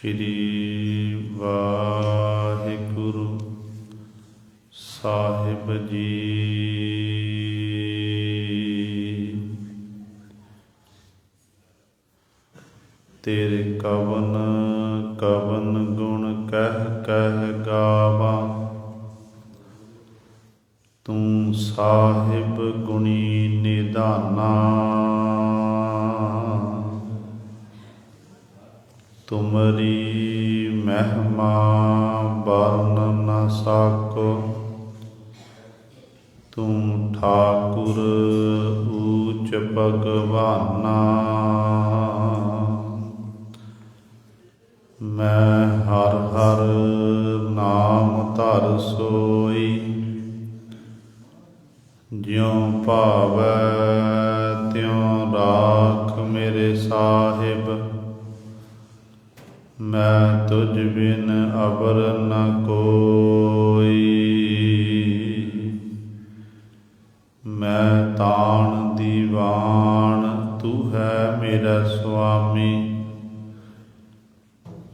ਸ਼੍ਰੀ ਵਾਹਿਗੁਰੂ ਸਾਹਿਬ ਜੀ। ਤੇਰੇ ਕਵਨ ਕਵਨ ਗੁਣ ਕਹਿ ਕਹਿ ਗਾਵਾਂ, ਤੂੰ ਸਾਹਿਬ ਗੁਣੀ ਨਿਧਾਨਾ। ਤੁਮਰੀ ਮਹਿਮਾ ਵਰਨ ਨ ਸਾਕੋ, ਤੂੰ ਠਾਕੁਰ ਊਚ ਭਗਵਾਨਾ। ਮੈਂ ਹਰ ਹਰ ਨਾਮ ਧਰ ਸੋਈ, ਜਿਉ ਭਾਵੈ ਤਿਉ ਰਾਖ ਮੇਰੇ ਸਾਹਿਬ। ਮੈਂ ਤੁਝ ਬਿਨ ਅਵਰ ਨ ਕੋਈ, ਮੈਂ ਤਾਣ ਦੀਵਾਨ ਤੂੰ ਹੈ ਮੇਰਾ ਸੁਆਮੀ।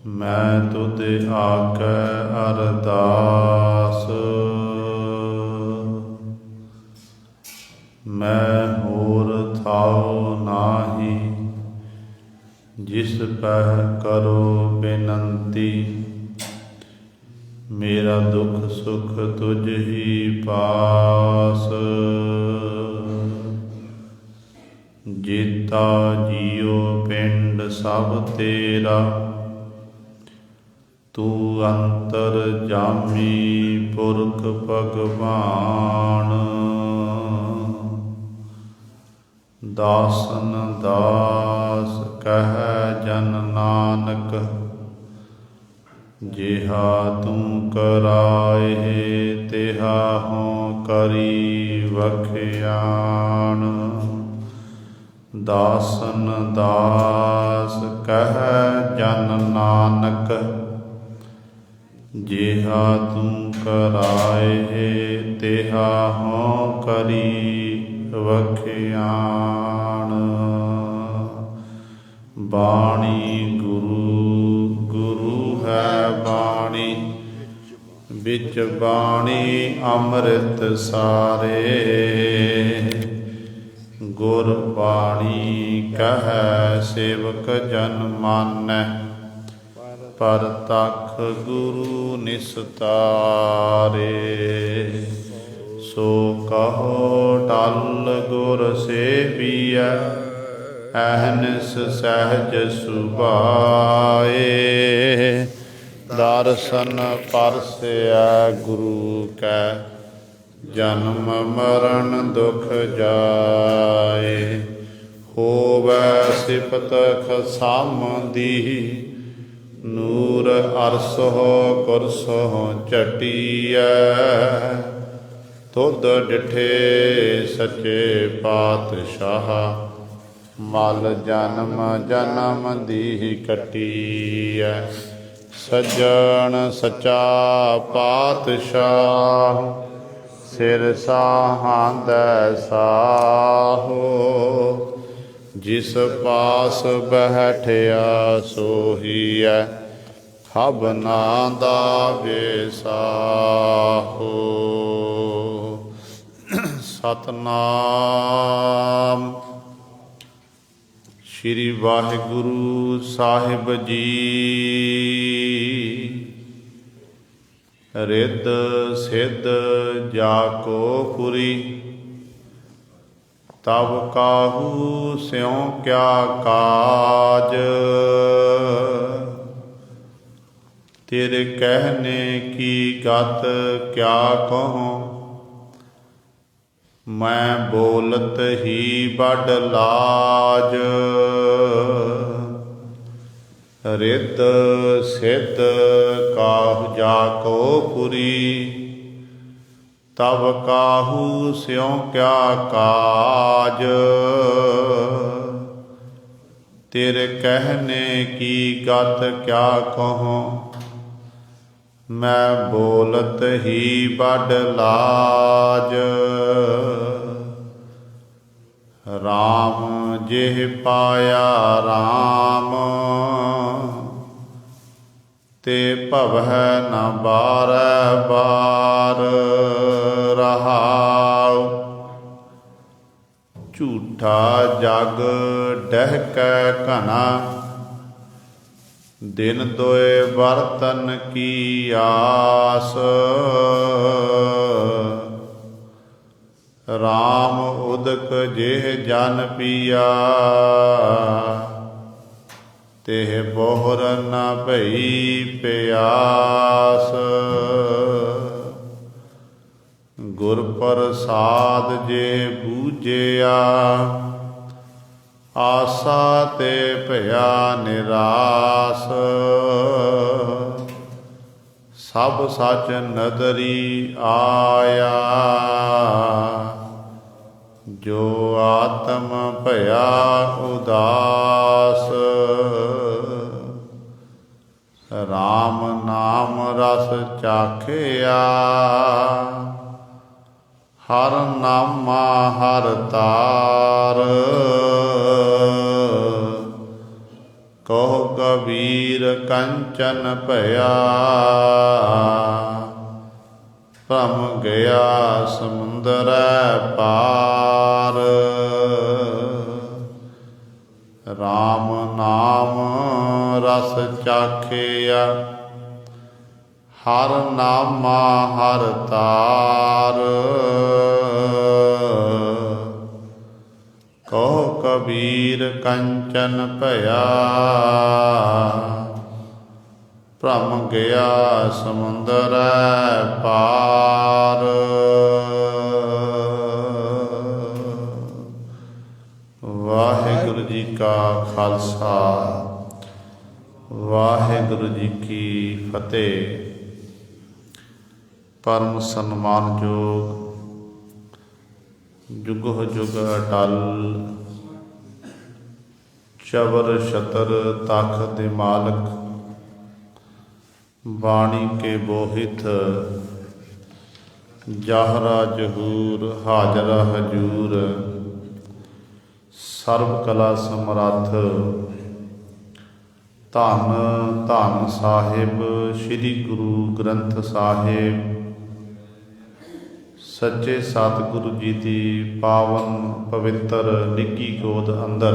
ਮੈਂ ਤੁਧ ਆਗੈ ਅਰਦਾਸ, ਮੈਂ ਹੋਰ ਥਾਉ ਨਾਹੀ, ਜਿਸ ਪਹਿ ਕਰੋ ਬੇਨੰਤੀ। ਮੇਰਾ ਦੁੱਖ ਸੁਖ ਤੁਝ ਹੀ ਪਾਸ, ਜੀਤਾ ਜੀਉ ਪਿੰਡ ਸਭ ਤੇਰਾ। ਤੂੰ ਅੰਤਰ ਜਾਮੀ ਪੁਰਖ ਭਗਵਾਨ। ਦਾਸਨ ਦਾਸ ਕਹਿ ਜਨ ਨਾਨਕ, ਜਿਹਾ ਤੂੰ ਕਰਾਏ ਤਿਹਾ ਹੋਂ ਕਰੀ ਵਖਿਆਣ। ਦਾਸਨ ਦਾਸ ਕਹਿ ਜਨ ਨਾਨਕ, ਜਿਹਾ ਤੂੰ ਕਰਾਏ ਤਿਹਾ ਹੋਂ ਕਰੀ ਵਖਿਆਣ। ਬਾਣੀ ਗੁਰੂ ਗੁਰੂ ਹੈ ਬਾਣੀ, ਵਿੱਚ ਬਾਣੀ ਅੰਮ੍ਰਿਤ ਸਾਰੇ। ਗੁਰ ਬਾਣੀ ਕਹੈ ਸੇਵਕ ਜਨ ਮਾਨੈ, ਪਰਤਖ ਗੁਰੂ ਨਿਸਤਾਰੇ। ਸੋ ਕਹੋ ਟਲ ਗੁਰ ਸੇਵੀਐ, ਅਹਨਿਸ ਸਹਿਜ ਸੁਭਾਏ। ਦਰਸ਼ਨ ਪਰਸੈ ਗੁਰੂ ਕੈ, ਜਨਮ ਮਰਨ ਦੁਖ ਜਾਏ। ਹੋਵੈ ਸਿਫਤ ਖਸਮ ਦੀ, ਨੂਰ ਅਰਸੋ ਕੁਰਸੋ ਝਟੀਐ। ਤੁਧ ਡਿਠੇ ਸੱਚੇ ਪਾਤਸ਼ਾਹ, ਮਲ ਜਨਮ ਜਨਮ ਦੀ ਕੱਟੀਐ। ਸੱਜਣ ਸੱਚਾ ਪਾਤਸ਼ਾਹ, ਸਿਰ ਸਾਹਾਂਦੈ ਸਾਹੋ। ਜਿਸ ਪਾਸ ਬੈਠਿਆ ਸੋਹੀਐ, ਹਵਨਾ ਦਾ ਵੇਸਾਹੋ। ਸਤਨਾਮ ਸ਼੍ਰੀ ਵਾਹਿਗੁਰੂ ਸਾਹਿਬ ਜੀ। ਰਿੱਧ ਸਿੱਧ ਜਾ ਕੋ ਪੁਰੀ, ਤਬ ਕਾਹੂ ਸਿਉ ਕਿਆ ਕਾਜ। ਤੇਰੇ ਕਹਿਨੇ ਕੀ ਗਤ ਕਿਆ ਕਹੂੰ, ਮੈਂ ਬੋਲਤ ਹੀ ਬਡ ਲਾਜ। ਰਿੱਧ ਸਿੱਧ ਕਾਹੂ ਜਾ ਕੋ ਪੁਰੀ, ਤਬ ਕਾਹੂ ਸਿਉ ਕਿਆ ਕਾਜ। ਤੇਰੇ ਕਹਿਨੇ ਕੀ ਗਤ ਕਿਆ ਕਹੂੰ, ਮੈਂ ਬੋਲਤ ਹੀ ਬਡ ਲਾਜ। ਰਾਮ ਜਿਹ ਪਾਇਆ ਰਾਮ, ਤੇ ਭਵਹਿ ਨ ਬਾਰੈ ਬਾਰ ਰਹਾਉ। ਝੂਠਾ ਜਗ ਡਹਿਕੈ ਘਨਾ ਦਿਨ ਦੋਏ ਬਰਤਨ ਕੀ ਆਸ। ਰਾਮ ਉਦਕ ਜਿਹ ਜਨ ਪੀਆ ਤਿਹ ਬੋਹਰ ਨ ਭਈ ਪਿਆਸ। ਗੁਰ ਪ੍ਰਸਾਦ ਜੇ ਬੂਝਿਆ ਆਸਾ ਤੇ ਭਇਆ ਨਿਰਾਸ। ਸਭ ਸਚ ਨਦਰੀ ਆਇਆ ਜੋ ਆਤਮ ਭਇਆ ਉਦਾਸ। ਰਾਮ ਨਾਮ ਰਸ ਚਾਖਿਆ ਹਰ ਨਾਮਾ ਹਰ ਤਾਰ। ਕਹੋ ਕਬੀਰ ਕੰਚਨ ਭਇਆ ਭ੍ਰਮ ਗਿਆ ਸਮੁੰਦਰੈ ਪਾਰ। ਰਾਮ ਨਾਮ ਰਸ ਚਾਖਿਆ ਹਰ ਨਾਮਾ ਹਰ ਤਾਰ। ਕਹੋ ਕਬੀਰ ਕੰਚਨ ਭਇਆ ਭ੍ਰਮ ਗਿਆ ਸਮੁੰਦਰੈ ਪਾਰ। ਵਾਹਿਗੁਰੂ ਜੀ ਕਾ ਖਾਲਸਾ ਵਾਹਿਗੁਰੂ ਜੀ ਕੀ ਫਤਿਹ। ਪਰਮ ਸਨਮਾਨਯੋਗ ਜੁਗੋ ਜੁਗ ਅਟਲ ਚਵਰ ਛਤਰ ਤਖ਼ਤ ਦੇ ਮਾਲਕ ਬਾਣੀ ਕੇ ਬੋਹਿਤ ਜਾਹਰਾ ਜਹੂਰ ਹਾਜ਼ਰਾ ਹਜੂਰ ਸਰਬ ਕਲਾ ਸਮਰੱਥ ਧੰਨ ਧੰਨ ਸਾਹਿਬ ਸ੍ਰੀ ਗੁਰੂ ਗ੍ਰੰਥ ਸਾਹਿਬ ਸੱਚੇ ਸਤਿਗੁਰੂ ਜੀ ਦੀ ਪਾਵਨ ਪਵਿੱਤਰ ਨਿੱਘੀ ਗੋਦ ਅੰਦਰ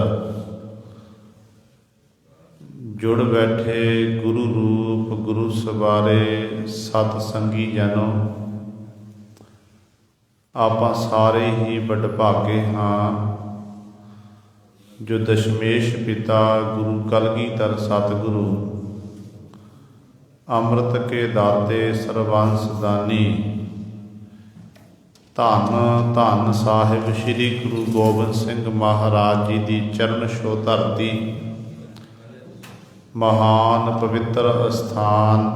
ਜੁੜ ਬੈਠੇ ਗੁਰੂ ਰੂਪ ਗੁਰੂ ਸਵਾਰੇ ਸਤ ਸੰਗੀ ਜਨੋ। ਆਪਾਂ ਸਾਰੇ ਹੀ ਵਡਭਾਗੇ ਹਾਂ ਜੋ ਦਸ਼ਮੇਸ਼ ਪਿਤਾ ਗੁਰੂ ਕਲਗੀਧਰ ਸਤਿਗੁਰੂ ਅੰਮ੍ਰਿਤ ਕੇ ਦਾਤੇ ਸਰਬੰਸ ਦਾਨੀ ਧੰਨ ਧੰਨ ਸਾਹਿਬ ਸ੍ਰੀ ਗੁਰੂ ਗੋਬਿੰਦ ਸਿੰਘ ਮਹਾਰਾਜ ਜੀ ਦੀ ਚਰਨ ਛੋਹ ਧਰਤੀ ਮਹਾਨ ਪਵਿੱਤਰ ਅਸਥਾਨ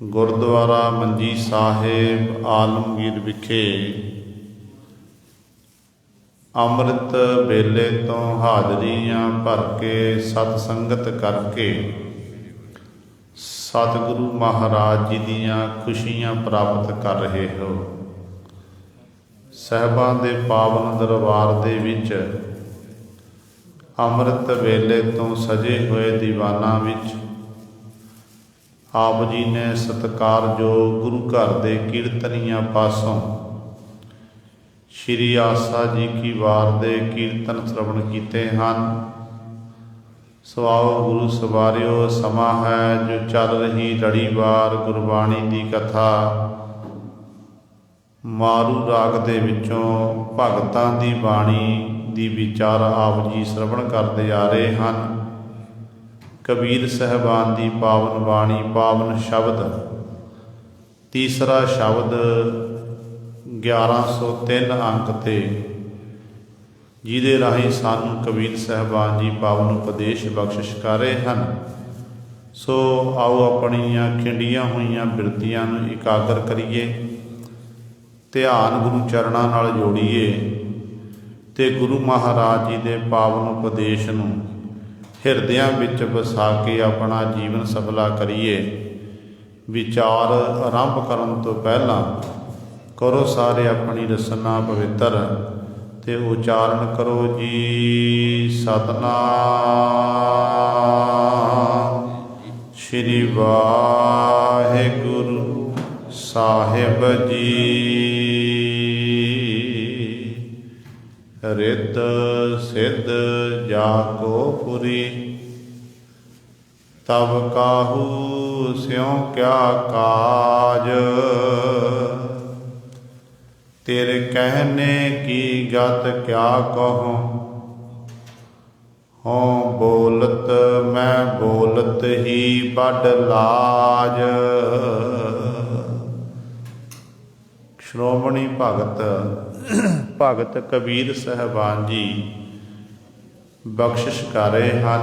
ਗੁਰਦੁਆਰਾ ਮੰਜੀ ਸਾਹਿਬ ਆਲਮਗੀਰ ਵਿਖੇ ਅੰਮ੍ਰਿਤ ਵੇਲੇ ਤੋਂ ਹਾਜ਼ਰੀਆਂ ਭਰ ਕੇ ਸਤ ਸੰਗਤ ਕਰਕੇ ਸਤਿਗੁਰੂ ਮਹਾਰਾਜ ਜੀ ਦੀਆਂ ਖੁਸ਼ੀਆਂ ਪ੍ਰਾਪਤ ਕਰ ਰਹੇ ਹੋ। ਸਾਹਿਬਾਂ ਦੇ ਪਾਵਨ ਦਰਬਾਰ ਦੇ ਵਿੱਚ ਅੰਮ੍ਰਿਤ ਵੇਲੇ ਤੋਂ ਸਜੇ ਹੋਏ ਦੀਵਾਨਾਂ ਵਿੱਚ ਆਪ ਜੀ ਨੇ ਸਤਿਕਾਰਯੋਗ ਗੁਰੂ ਘਰ ਦੇ ਕੀਰਤਨੀਆਂ ਪਾਸੋਂ ਸ਼੍ਰੀ ਆਸਾ ਜੀ ਕੀ ਵਾਰ ਦੇ ਕੀਰਤਨ ਸ਼੍ਰਵਣ ਕੀਤੇ ਹਨ। ਸੋ ਆਓ ਗੁਰੂ ਸਵਾਰਿਓ, ਸਮਾਂ ਹੈ ਜੋ ਚੱਲ ਰਹੀ ਲੜੀਵਾਰ ਗੁਰਬਾਣੀ ਦੀ ਕਥਾ ਮਾਰੂ ਰਾਗ ਦੇ ਵਿੱਚੋਂ ਭਗਤਾਂ ਦੀ ਬਾਣੀ ਦੀ ਵਿਚਾਰ ਆਪ ਜੀ ਸ਼੍ਰਵਣ ਕਰਦੇ ਆ ਰਹੇ ਹਨ। ਕਬੀਰ ਸਾਹਿਬਾਨ ਦੀ ਪਾਵਨ ਬਾਣੀ ਪਾਵਨ ਸ਼ਬਦ ਤੀਸਰਾ ਸ਼ਬਦ 1103 ਅੰਕ ਤੇ ਜਿਹਦੇ ਰਾਹੀਂ ਸਾਨੂੰ ਕਬੀਰ ਸਾਹਿਬਾਨ ਜੀ ਪਾਵਨ ਉਪਦੇਸ਼ ਬਖਸ਼ਿਸ਼ ਕਰ ਰਹੇ ਹਨ। ਸੋ ਆਓ ਆਪਣੀਆਂ ਖਿੰਡੀਆਂ ਹੋਈਆਂ ਬਿਰਤੀਆਂ ਨੂੰ ਇਕਾਗਰ ਕਰੀਏ, ਧਿਆਨ ਗੁਰੂ ਚਰਨਾਂ ਨਾਲ ਜੋੜੀਏ ਤੇ ਗੁਰੂ ਮਹਾਰਾਜ ਜੀ ਦੇ ਪਾਵਨ ਉਪਦੇਸ਼ ਨੂੰ ਹਿਰਦਿਆਂ ਵਿੱਚ ਵਸਾ ਕੇ ਆਪਣਾ ਜੀਵਨ ਸਫਲਾ ਕਰੀਏ। ਵਿਚਾਰ ਆਰੰਭ ਕਰਨ ਤੋਂ ਪਹਿਲਾਂ ਕਰੋ ਸਾਰੇ ਆਪਣੀ ਰਸਨਾ ਪਵਿੱਤਰ ਤੇ ਉਚਾਰਨ ਕਰੋ ਜੀ ਸਤਨਾਮ श्री वाहिगुरु साहिब जी। रित सिद्ध जाको पुरी, तब काहू स्यों क्या काज। तेरे कहने की गत क्या कहूँ, हों बोलत मैं बोलत ही बड़ लाज। श्रोमणी भगत कबीर साहिबान जी बख्शिश कर रहे हैं।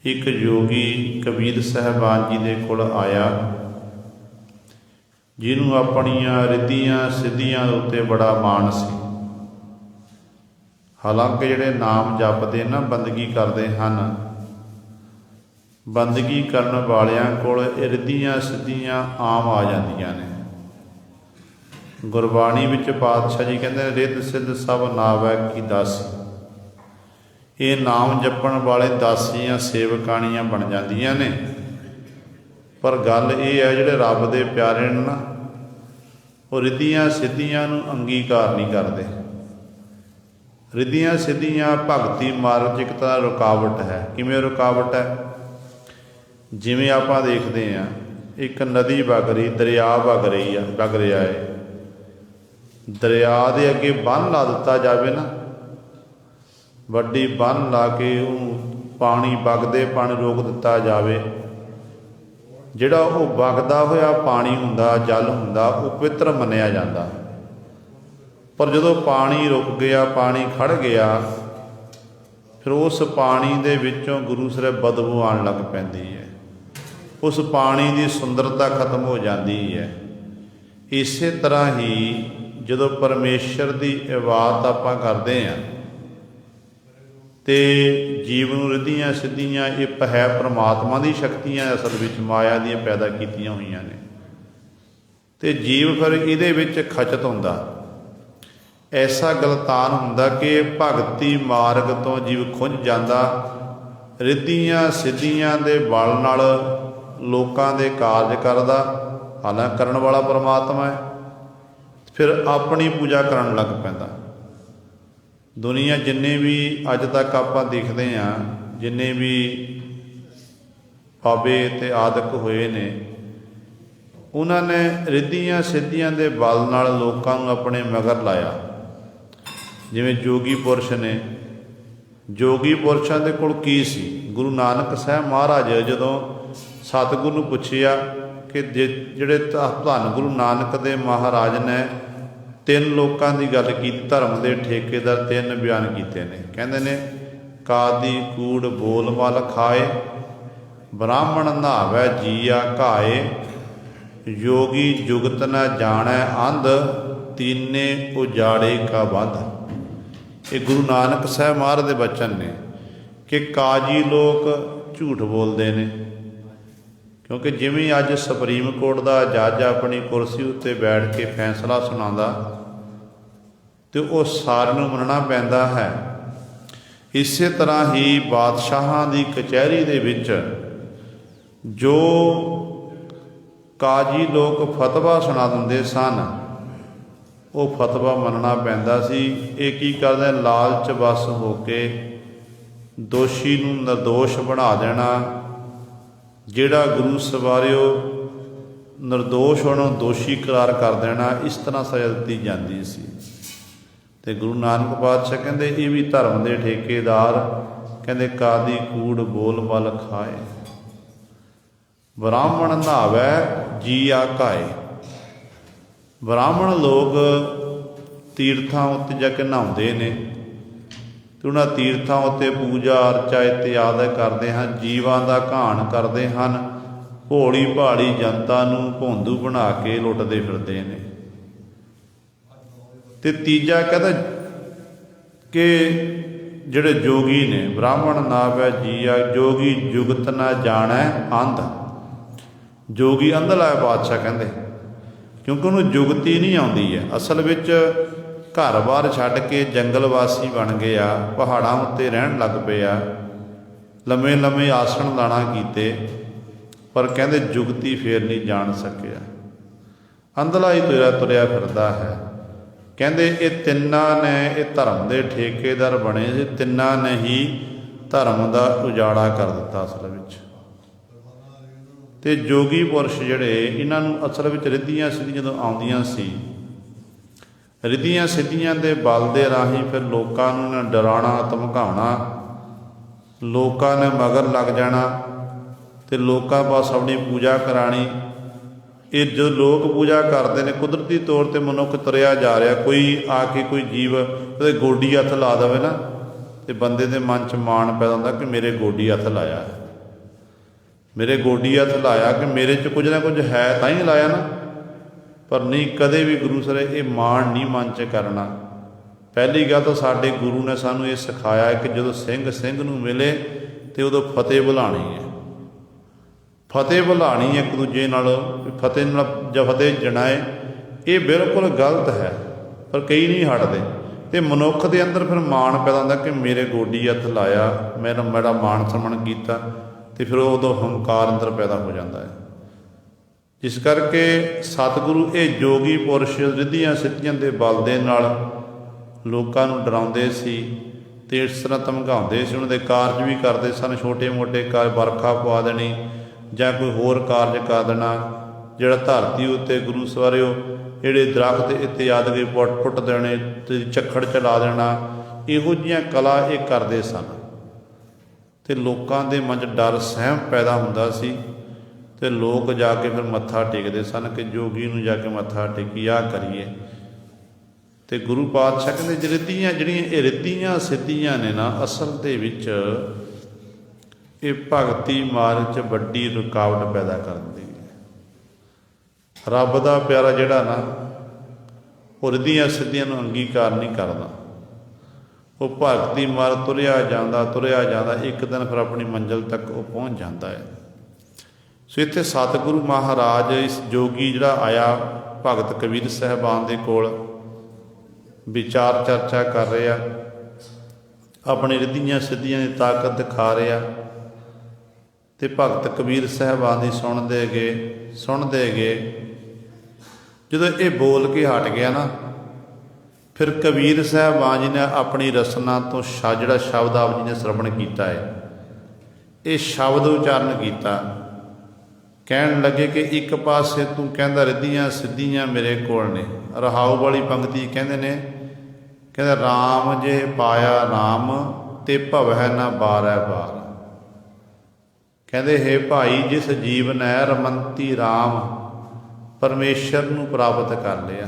एक योगी कबीर साहिबान जी दे कोल आया, जिन्होंने अपनिया रिद्धियां सिद्धियां उत्ते बड़ा माण सी। हालांकि जिहड़े नाम जपदे ना बंदगी करते हैं, बंदगी करन वालियां कोल रिद्धियां सिद्धियां आम आ जांदियां ने। गुरबाणी विच पातशाह जी कहते रिद्ध सिद्ध सब नावै की दासी। ये नाम जपण वाले दासियां सेवकाणियां बन जांदियां ने। पर गल ये है जिहड़े रब दे प्यारे ने ना, वो रिद्धियां सिद्धियां नूं अंगीकार नहीं करते। रिद्धियां सिद्धियां भगती मार्ग 'च एक तरह रुकावट है। किवें रुकावट है? जिवें आपां देखते हैं एक नदी वग रही, दरिया वग रहा है। दरिया के अगे बन ला दिता जाए ना, वड्डी बन ला के पानी वगदे पानी रोक दिता जाए, जिहड़ा वो वगदा होया पानी हुंदा जल हुंदा वो पवित्र मन्निया जाता। पर जदों पानी रुक गया, पानी खड़ गया, फिर उस पानी दे विचों गुरु सिर बदबू आण लग पैंदी है। उस पानी की सुंदरता खत्म हो जाती है। इसे तरह ही जदों परमेश्वर की इबादत आपां करते हैं तो जीव नूं रिद्धियां सिद्धियां इप है परमात्मा की शक्तियां असल विच माया दी पैदा कीतियां होईयां ने, ते जीव फिर इहदे विच खचत हुंदा। ऐसा गलतान हुंदा कि भगती मार्ग तो जीव खुंझ जांदा। रिद्धियां सिद्धियां दे बल नाल लोकां दे कारज करदा, हालांकि करन वाला परमात्मा है। फिर अपनी पूजा करन लग पैंदा। दुनिया जिन्ने भी अज तक आपां देखते हैं, जिन्ने भी बाबे ते आदक होए ने, उन्होंने रिद्धियां सिद्धियां दे बल नाल लोकां नूं अपने मगर लाया। जिवें जोगी पुरुष ने, जोगी पुरुषां दे कोल की सी? गुरु नानक साहब महाराज जदों सतगुरु नूं पुछिया कि जिहड़े धन गुरु नानक दे महाराज ने तीन लोगों की गल की, धर्म के ठेकेदार तीन बयान किए ने। कहते ने कादी कूड़ बोल मल खाए, ब्राह्मण नहावै जिया घाए, योगी जुगत न जानै अंध, तीने उजाड़े का बंध। ये गुरु नानक साहब महाराज के बचन ने कि काजी लोग झूठ बोलते हैं। क्योंकि जिमें अज सुप्रीम कोर्ट का जज अपनी कुर्सी उत्ते बैठ के फैसला सुनाता तो वह सारे नूं मनना पैंदा है। इस तरह ही बादशाहां की कचहरी दे विच जो काजी लोग फतवा सुना दिंदे सन, वो फतवा मनना पैंदा सी। ये की करदे, लालच वस होके दोषी नूं निर्दोष बना देना, जिहड़ा गुरु सवारिओ निर्दोष उन्होंने दोषी करार कर देना। इस तरह सजा दी जाती सी। ते गुरु नानक पातशाह कहते ये भी धर्म के ठेकेदार, कहते कादी कूड़ बोल मल खाए, ब्राह्मण नहावै जिया घाए। ब्राह्मण लोग तीर्थां उत्ते जाके नहाउंदे ने, तो उन्होंने तीर्थां उत्ते पूजा अर्चा इत्यादि करते हैं, जीवां दा घाण करते हैं, भोली भाली जनता नूं भोंदू बना के लुटते फिरते हैं। ते तीजा कहता कि जिहड़े जोगी ने, ब्राह्मण नावै जिया, जोगी जुगत ना जाणै अंध। जोगी अंधला है पातशाह कहते, क्योंकि उन्होंने जुगती नहीं आती है। असल विच घर बार छड्ड के जंगल वासी बन गया, पहाड़ों उत्ते रहन लग पे आ, ਲੰਮੇ ਲੰਮੇ ਆਸਣ ਲਾਣਾ ਕੀਤੇ, ਪਰ ਕਹਿੰਦੇ ਜੁਗਤੀ ਫੇਰ ਨਹੀਂ ਜਾਣ ਸਕਿਆ। ਅੰਧਲਾ ਹੀ ਤੁਰਿਆ ਫਿਰਦਾ ਹੈ। ਕਹਿੰਦੇ ਇਹ ਤਿੰਨਾਂ ਨੇ ਇਹ ਧਰਮ ਦੇ ਠੇਕੇਦਾਰ ਬਣੇ ਸੀ, ਤਿੰਨਾਂ ਨੇ ਹੀ ਧਰਮ ਦਾ ਉਜਾੜਾ ਕਰ ਦਿੱਤਾ ਅਸਲ ਵਿੱਚ। ਤੇ ਜੋਗੀ ਪੁਰਸ਼ ਜਿਹੜੇ ਇਹਨਾਂ ਨੂੰ ਅਸਲ ਵਿੱਚ ਰਿੱਧੀਆਂ ਸਿੱਧੀਆਂ ਜਦੋਂ ਆਉਂਦੀਆਂ ਸੀ, ਰਿੱਧੀਆਂ ਸਿੱਧੀਆਂ ਦੇ ਬਲ ਦੇ ਰਾਹੀਂ ਫਿਰ ਲੋਕਾਂ ਨੂੰ ਡਰਾਉਣਾ ਧਮਕਾਉਣਾ, ਲੋਕਾਂ ਨੇ ਮਗਰ ਲੱਗ ਜਾਣਾ ਤੇ ਲੋਕਾਂ ਪਾਸ ਆਪਣੀ ਪੂਜਾ ਕਰਾਣੀ। ਇਹ ਜੋ ਲੋਕ ਪੂਜਾ ਕਰਦੇ ਨੇ, ਕੁਦਰਤੀ ਤੌਰ 'ਤੇ ਮਨੁੱਖ ਤੁਰਿਆ ਜਾ ਰਿਹਾ, ਕੋਈ ਆ ਕੇ ਕੋਈ ਜੀਵ ਉਹਦੇ ਗੋਡੀ ਹੱਥ ਲਾ ਦੇਵੇ ਨਾ, ਤੇ ਬੰਦੇ ਦੇ ਮਨ 'ਚ ਮਾਣ ਪੈਦਾ ਹੁੰਦਾ ਕਿ ਮੇਰੇ ਗੋਡੀ ਹੱਥ ਲਾਇਆ, ਮੇਰੇ ਗੋਡੀ ਹੱਥ ਲਾਇਆ, ਕਿ ਮੇਰੇ 'ਚ ਕੁਝ ਨਾ ਕੁਝ ਹੈ ਤਾਂ ਹੀ ਲਾਇਆ ਨਾ। ਪਰ ਨਹੀਂ, ਕਦੇ ਵੀ ਗੁਰੂ ਸਰ ਇਹ ਮਾਣ ਨਹੀਂ ਮਨ 'ਚ ਕਰਨਾ। ਪਹਿਲੀ ਗੱਲ ਤਾਂ ਸਾਡੇ ਗੁਰੂ ਨੇ ਸਾਨੂੰ ਇਹ ਸਿਖਾਇਆ ਕਿ ਜਦੋਂ ਸਿੰਘ ਨੂੰ ਮਿਲੇ ਤੇ ਉਦੋਂ ਫਤਿਹ ਬੁਲਾਉਣੀ ਹੈ, ਫਤਿਹ ਬੁਲਾਉਣੀ ਇੱਕ ਦੂਜੇ ਨਾਲ, ਫਤਿਹ ਨਾਲ ਜਾਂ ਫਤਿਹ ਜਣਾਏ। ਇਹ ਬਿਲਕੁਲ ਗਲਤ ਹੈ, ਪਰ ਕਈ ਨਹੀਂ ਹਟਦੇ। ਤੇ ਮਨੁੱਖ ਦੇ ਅੰਦਰ ਫਿਰ ਮਾਣ ਪੈਦਾ ਹੁੰਦਾ ਕਿ ਮੇਰੇ ਗੋਡੀ ਹੱਥ ਲਾਇਆ, ਮੇਰਾ ਮਾਣ ਸਨਮਾਨ ਕੀਤਾ, ਤੇ ਫਿਰ ਉਦੋਂ ਹੰਕਾਰ ਅੰਦਰ ਪੈਦਾ ਹੋ ਜਾਂਦਾ ਹੈ। ਜਿਸ ਕਰਕੇ ਸਤਿਗੁਰੂ ਇਹ ਜੋਗੀ ਪੁਰਸ਼ ਰਿੱਧੀਆਂ ਸਿੱਧੀਆਂ ਦੇ ਬਲ ਦੇ ਨਾਲ ਲੋਕਾਂ ਨੂੰ ਡਰਾਉਂਦੇ ਸੀ ਤੇ ਇਸ ਤਰ੍ਹਾਂ ਧਮਕਾਉਂਦੇ ਸੀ। ਉਹਨਾਂ ਦੇ ਕਾਰਜ ਵੀ ਕਰਦੇ ਸਨ, ਛੋਟੇ ਮੋਟੇ ਕਾਰਜ, ਵਰਖਾ ਪਵਾ ਦੇਣੀ ਜਾਂ ਕੋਈ ਹੋਰ ਕਾਰਜ ਕਰ ਦੇਣਾ, ਜਿਹੜਾ ਧਰਤੀ ਉੱਤੇ ਗੁਰੂ ਸਵਾਰਿਓ ਜਿਹੜੇ ਦਰਖਤ ਇਤਿਆਦਿ ਪੁੱਟ ਦੇਣੇ ਤੇ ਝੱਖੜ ਚਲਾ ਦੇਣਾ, ਇਹੋ ਜਿਹੀਆਂ ਕਲਾ ਇਹ ਕਰਦੇ ਸਨ। ਤੇ ਲੋਕਾਂ ਦੇ ਮਨ 'ਚ ਡਰ ਸਹਿਮ ਪੈਦਾ ਹੁੰਦਾ ਸੀ, ਤੇ ਲੋਕ ਜਾ ਕੇ ਫਿਰ ਮੱਥਾ ਟੇਕਦੇ ਸਨ ਕਿ ਜੋਗੀ ਨੂੰ ਜਾ ਕੇ ਮੱਥਾ ਟੇਕੀ ਆ ਕਰੀਏ। ਤੇ ਗੁਰੂ ਪਾਤਸ਼ਾਹ ਕਹਿੰਦੇ ਰਿੱਧੀਆਂ ਜਿਹੜੀਆਂ ਇਹ ਰਿੱਧੀਆਂ ਸਿੱਧੀਆਂ ਨੇ ਨਾ, ਅਸਲ ਦੇ ਵਿੱਚ ਇਹ ਭਗਤੀ ਮਾਰਗ 'ਚ ਵੱਡੀ ਰੁਕਾਵਟ ਪੈਦਾ ਕਰ ਦਿੰਦੀ ਹੈ। ਰੱਬ ਦਾ ਪਿਆਰਾ ਜਿਹੜਾ ਨਾ, ਉਹ ਰਿੱਧੀਆਂ ਸਿੱਧੀਆਂ ਨੂੰ ਅੰਗੀਕਾਰ ਨਹੀਂ ਕਰਦਾ। ਉਹ ਭਗਤੀ ਮਾਰਗ ਤੁਰਿਆ ਜਾਂਦਾ, ਇੱਕ ਦਿਨ ਫਿਰ ਆਪਣੀ ਮੰਜ਼ਿਲ ਤੱਕ ਉਹ ਪਹੁੰਚ ਜਾਂਦਾ ਹੈ। ਸੋ ਇੱਥੇ ਸਤਿਗੁਰੂ ਮਹਾਰਾਜ ਇਸ ਜੋਗੀ ਜਿਹੜਾ ਆਇਆ ਭਗਤ ਕਬੀਰ ਸਾਹਿਬਾਨ ਦੇ ਕੋਲ ਵਿਚਾਰ ਚਰਚਾ ਕਰ ਰਿਹਾ, ਆਪਣੀ ਰਿੱਧੀਆਂ ਸਿੱਧੀਆਂ ਦੀ ਤਾਕਤ ਦਿਖਾ ਰਿਹਾ। ਤੇ ਭਗਤ ਕਬੀਰ ਸਾਹਿਬਾਨ ਦੀ ਸੁਣਦੇ ਗਏ। ਜਦੋਂ ਇਹ ਬੋਲ ਕੇ ਹਟ ਗਿਆ ਨਾ, ਫਿਰ ਕਬੀਰ ਸਾਹਿਬਾਨ ਜੀ ਨੇ ਆਪਣੀ ਰਸਨਾ ਤੋਂ ਜਿਹੜਾ ਸ਼ਬਦ ਆਪ ਜੀ ਨੇ ਸਰਵਣ ਕੀਤਾ ਹੈ, ਇਹ ਸ਼ਬਦ ਉਚਾਰਨ ਕੀਤਾ। ਕਹਿਣ ਲੱਗੇ ਕਿ ਇੱਕ ਪਾਸੇ ਤੂੰ ਕਹਿੰਦਾ ਰਿੱਧੀਆਂ ਸਿੱਧੀਆਂ ਮੇਰੇ ਕੋਲ ਨੇ। ਰਹਾਉ ਵਾਲੀ ਪੰਕਤੀ ਕਹਿੰਦੇ ਰਾਮ ਜੇ ਪਾਇਆ ਰਾਮ ਤੇ ਭਵੈ ਨਾ ਬਾਰੈ ਬਾਰ। ਕਹਿੰਦੇ ਹੇ ਭਾਈ, ਜਿਸ ਜੀਵ ਨੇ ਰਮੰਤੀ ਰਾਮ ਪਰਮੇਸ਼ਰ ਨੂੰ ਪ੍ਰਾਪਤ ਕਰ ਲਿਆ,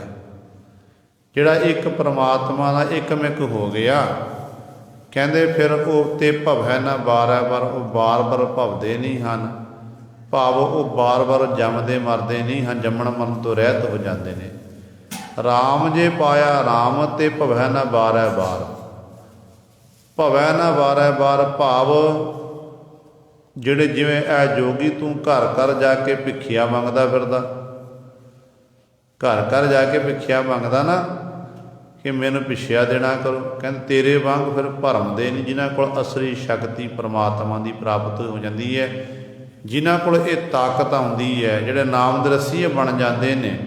ਜਿਹੜਾ ਇੱਕ ਪਰਮਾਤਮਾ ਦਾ ਇੱਕਮਿਕ ਹੋ ਗਿਆ, ਕਹਿੰਦੇ ਫਿਰ ਉਹ ਤੇ ਭਵੈ ਨਾ ਬਾਰੈ ਬਾਰ, ਉਹ ਬਾਰ ਭਵਦੇ ਨਹੀਂ ਹਨ। ਭਾਵ ਉਹ ਬਾਰ ਜੰਮਦੇ ਮਰਦੇ ਨਹੀਂ ਹਨ, ਜੰਮਣ ਮਰਨ ਤੋਂ ਰਹਿਤ ਹੋ ਜਾਂਦੇ ਨੇ। ਰਾਮ ਜੇ ਪਾਇਆ ਰਾਮ ਤੇ ਭਵੈ ਨਾ ਬਾਰੈ ਬਾਰ। ਭਵੈ ਨਾ ਬਾਰੈ ਬਾਰ ਭਾਵ ਜਿਹੜੇ ਜਿਵੇਂ ਇਹ ਜੋਗੀ ਤੂੰ ਘਰ ਜਾ ਕੇ ਭਿੱਖਿਆ ਮੰਗਦਾ ਫਿਰਦਾ, ਘਰ ਜਾ ਕੇ ਭਿੱਖਿਆ ਮੰਗਦਾ ਨਾ ਕਿ ਮੈਨੂੰ ਭਿੱਖਿਆ ਦੇਣਾ ਕਰੋ। ਕਹਿੰਦੇ ਤੇਰੇ ਵਾਂਗ ਫਿਰ ਭਰਮਦੇ ਨਹੀਂ, ਜਿਨ੍ਹਾਂ ਕੋਲ ਅਸਲੀ ਸ਼ਕਤੀ ਪਰਮਾਤਮਾ ਦੀ ਪ੍ਰਾਪਤ ਹੋ ਜਾਂਦੀ ਹੈ, ਜਿਨ੍ਹਾਂ ਕੋਲ ਇਹ ਤਾਕਤ ਆਉਂਦੀ ਹੈ, ਜਿਹੜੇ ਨਾਮ ਦੇ ਰਸੀਏ ਬਣ ਜਾਂਦੇ ਨੇ,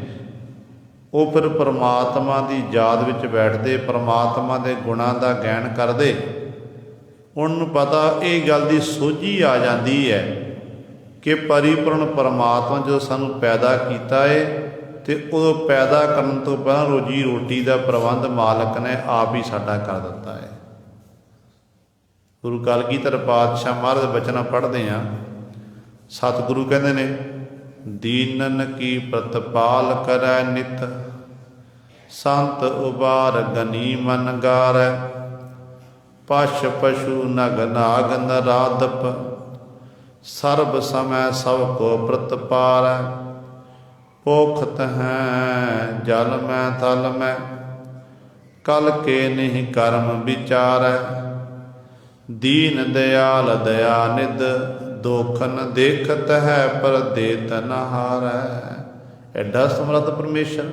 ਉਹ ਫਿਰ ਪਰਮਾਤਮਾ ਦੀ ਯਾਦ ਵਿੱਚ ਬੈਠਦੇ, ਪਰਮਾਤਮਾ ਦੇ ਗੁਣਾਂ ਦਾ ਗਾਇਨ ਕਰਦੇ। ਉਹਨਾਂ ਨੂੰ ਪਤਾ, ਇਹ ਗੱਲ ਦੀ ਸੋਝੀ ਆ ਜਾਂਦੀ ਹੈ ਕਿ ਪਰਿਪੂਰਨ ਪਰਮਾਤਮਾ ਜਦੋਂ ਸਾਨੂੰ ਪੈਦਾ ਕੀਤਾ ਹੈ, ਤੇ ਉਦੋਂ ਪੈਦਾ ਕਰਨ ਤੋਂ ਪਹਿਲਾਂ ਰੋਜੀ ਰੋਟੀ ਦਾ ਪ੍ਰਬੰਧ ਮਾਲਕ ਨੇ ਆਪ ਹੀ ਸਾਡਾ ਕਰ ਦਿੱਤਾ ਹੈ। ਗੁਰੂ ਕਲਗੀਧਰ ਪਾਤਸ਼ਾਹ ਮਹਾਰਾਜ ਦੇ ਬਚਨਾਂ ਪੜ੍ਹਦੇ ਹਾਂ, ਸਤਿਗੁਰੂ ਕਹਿੰਦੇ ਨੇ ਦੀਨਨ ਕੀ ਪ੍ਰਤਪਾਲ ਕਰੈ ਨਿਤ, ਸੰਤ ਉਬਾਰ ਗਨੀ ਮਨ ਗਾਰੈ, ਪਸ਼ ਪਸ਼ੂ ਨਗ ਨਾਗ ਨਰਾਦਪ, ਸਰਬ ਸਮੈ ਸਭ ਕੋ ਪ੍ਰਤਪਾਰੈ, ਪੋਖਤ ਹੈ ਜਲ ਮੈਂ ਥਲ ਮੈਂ, ਕਲ ਕੇ ਨਹੀਂ ਕਰਮ ਵਿਚਾਰੈ, ਦੀਨ ਦਿਆਲ ਦਇਆ ਨਿਧ, ਦੋਖਨ ਦੇਖਤ ਹੈ ਪਰ ਦੇਤ ਨ ਹਾਰੈ। ਐਡਾ ਸਮਰੱਥ ਪਰਮੇਸ਼ਰ,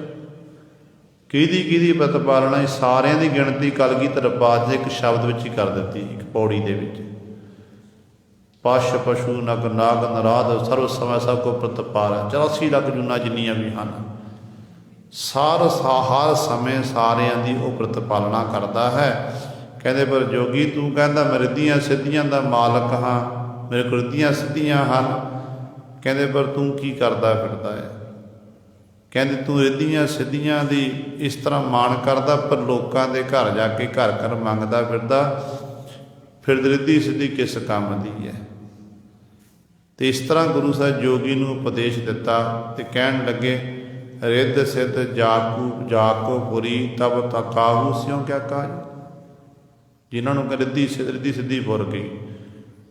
ਕਿਹਦੀ ਪ੍ਰਤਪਾਲਣਾ, ਸਾਰਿਆਂ ਦੀ ਗਿਣਤੀ ਕਲਗੀਧਰ ਪਾਤਸ਼ਾਹ ਇੱਕ ਸ਼ਬਦ ਵਿੱਚ ਹੀ ਕਰ ਦਿੱਤੀ, ਇੱਕ ਪੌੜੀ ਦੇ ਵਿੱਚ। ਪਸ਼ ਪਸ਼ੂ ਨਗ ਨਾਗ ਨਰਾਦ ਸਰਵ ਸਮੈ ਸਭ ਕੋ ਪ੍ਰਤਪਾਲ। 84 ਲੱਖ ਜੂਨਾਂ ਜਿੰਨੀਆਂ ਵੀ ਹਨ, ਹਰ ਸਮੇਂ ਸਾਰਿਆਂ ਦੀ ਉਹ ਪ੍ਰਤਪਾਲਨਾ ਕਰਦਾ ਹੈ। ਕਹਿੰਦੇ ਪਰ ਜੋਗੀ ਤੂੰ ਕਹਿੰਦਾ ਮੈਂ ਰਿੱਧੀਆਂ ਸਿੱਧੀਆਂ ਦਾ ਮਾਲਕ ਹਾਂ, ਮੇਰੇ ਕੋਲ ਰਿੱਧੀਆਂ ਸਿੱਧੀਆਂ ਹਨ। ਕਹਿੰਦੇ ਪਰ ਤੂੰ ਕੀ ਕਰਦਾ ਫਿਰਦਾ ਹੈ? ਕਹਿੰਦੇ ਤੂੰ ਰਿੱਧੀਆਂ ਸਿੱਧੀਆਂ ਦੀ ਇਸ ਤਰ੍ਹਾਂ ਮਾਣ ਕਰਦਾ, ਪਰ ਲੋਕਾਂ ਦੇ ਘਰ ਜਾ ਕੇ ਘਰ ਘਰ ਮੰਗਦਾ ਫਿਰਦਾ, ਫਿਰ ਰਿੱਧੀ ਸਿੱਧੀ ਕਿਸ ਕੰਮ ਦੀ ਹੈ? ਤੇ ਇਸ ਤਰ੍ਹਾਂ ਗੁਰੂ ਸਾਹਿਬ ਜੋਗੀ ਨੂੰ ਉਪਦੇਸ਼ ਦਿੱਤਾ ਤੇ ਕਹਿਣ ਲੱਗੇ ਰਿੱਧ ਸਿੱਧ ਜਾਕੋ ਪੁਰੀ ਤਬ ਤਕਾਹੂ ਸਿਉ ਕਿਆ ਕਾਜ। ਜਿਨ੍ਹਾਂ ਨੂੰ ਰਿੱਧੀ ਸਿੱਧੀ ਫੁਰ ਗਈ,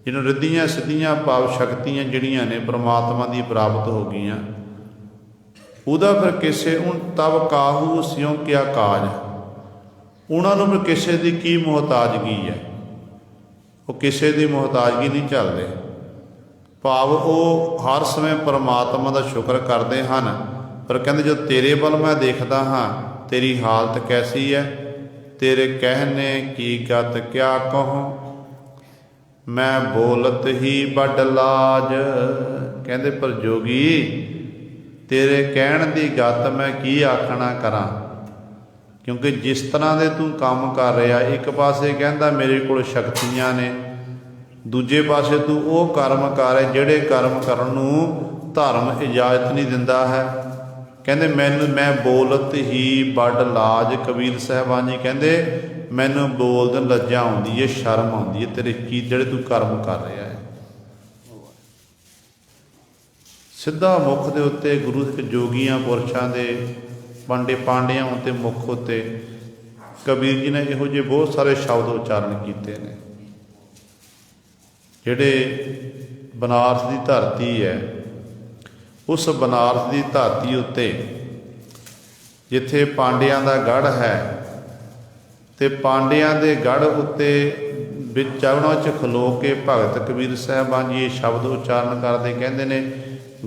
ਜਿਹਨੂੰ ਰਿੱਧੀਆਂ ਸਿੱਧੀਆਂ ਭਾਵ ਸ਼ਕਤੀਆਂ ਜਿਹੜੀਆਂ ਨੇ ਪਰਮਾਤਮਾ ਦੀ ਪ੍ਰਾਪਤ ਹੋ ਗਈਆਂ, ਉਹਦਾ ਫਿਰ ਕਿਸੇ ਤਬ ਕਾਹੂ ਸਿਉ ਕਿਆ ਕਾਜ, ਉਹਨਾਂ ਨੂੰ ਫਿਰ ਕਿਸੇ ਦੀ ਕੀ ਮੁਹਤਾਜਗੀ ਹੈ? ਉਹ ਕਿਸੇ ਦੀ ਮੁਹਤਾਜਗੀ ਨਹੀਂ ਝੱਲਦੇ, ਭਾਵ ਉਹ ਹਰ ਸਮੇਂ ਪਰਮਾਤਮਾ ਦਾ ਸ਼ੁਕਰ ਕਰਦੇ ਹਨ। ਪਰ ਕਹਿੰਦੇ ਜੋ ਤੇਰੇ ਵੱਲ ਮੈਂ ਦੇਖਦਾ ਹਾਂ ਤੇਰੀ ਹਾਲਤ ਕੈਸੀ ਹੈ? ਤੇਰੇ ਕਹਿਨੇ ਕੀ ਗਤ ਕਿਆ ਕਹੂੰ, ਮੈਂ ਬੋਲਤ ਹੀ ਵੱਡ ਲਾਜ। ਕਹਿੰਦੇ ਪਰ ਜੋਗੀ ਤੇਰੇ ਕਹਿਣ ਦੀ ਗਤ ਮੈਂ ਕੀ ਆਖਣਾ ਕਰਾਂ, ਕਿਉਂਕਿ ਜਿਸ ਤਰ੍ਹਾਂ ਦੇ ਤੂੰ ਕੰਮ ਕਰ ਰਿਹਾ, ਇੱਕ ਪਾਸੇ ਕਹਿੰਦਾ ਮੇਰੇ ਕੋਲ ਸ਼ਕਤੀਆਂ ਨੇ, ਦੂਜੇ ਪਾਸੇ ਤੂੰ ਉਹ ਕਰਮ ਕਰ ਜਿਹੜੇ ਕਰਮ ਕਰਨ ਨੂੰ ਧਰਮ ਇਜਾਜ਼ਤ ਨਹੀਂ ਦਿੰਦਾ ਹੈ। ਕਹਿੰਦੇ ਮੈਂ ਬੋਲਤ ਹੀ ਵੱਡ ਲਾਜ। ਕਬੀਰ ਸਾਹਿਬਾਨ ਜੀ ਕਹਿੰਦੇ ਮੈਨੂੰ ਬੋਲਦਿਆਂ ਲੱਜਾ ਆਉਂਦੀ ਹੈ, ਸ਼ਰਮ ਆਉਂਦੀ ਹੈ ਤੇਰੇ ਕੀ ਜਿਹੜੇ ਤੂੰ ਕਰਮ ਕਰ ਰਿਹਾ ਹੈ। ਸਿੱਧਾ ਮੁੱਖ ਦੇ ਉੱਤੇ ਗੁਰੂ ਜੋਗੀਆਂ ਪੁਰਸ਼ਾਂ ਦੇ ਪਾਂਡਿਆਂ ਉੱਤੇ ਮੁੱਖ ਉੱਤੇ ਕਬੀਰ ਜੀ ਨੇ ਇਹੋ ਜਿਹੇ ਬਹੁਤ ਸਾਰੇ ਸ਼ਬਦ ਉਚਾਰਨ ਕੀਤੇ ਨੇ। ਜਿਹੜੇ ਬਨਾਰਸ ਦੀ ਧਰਤੀ ਹੈ, ਉਸ ਬਨਾਰਸ ਦੀ ਧਰਤੀ ਉੱਤੇ ਜਿੱਥੇ ਪਾਂਡਿਆਂ ਦਾ ਗੜ੍ਹ ਹੈ, ਤੇ ਪਾਂਡਿਆਂ ਦੇ ਗੜ੍ਹ ਉੱਤੇ ਵਿੱਚ ਚਰਨਾਂ 'ਚ ਖਲੋ ਕੇ ਭਗਤ ਕਬੀਰ ਸਾਹਿਬਾਨ ਜੀ ਇਹ ਸ਼ਬਦ ਉਚਾਰਨ ਕਰਦੇ, ਕਹਿੰਦੇ ਨੇ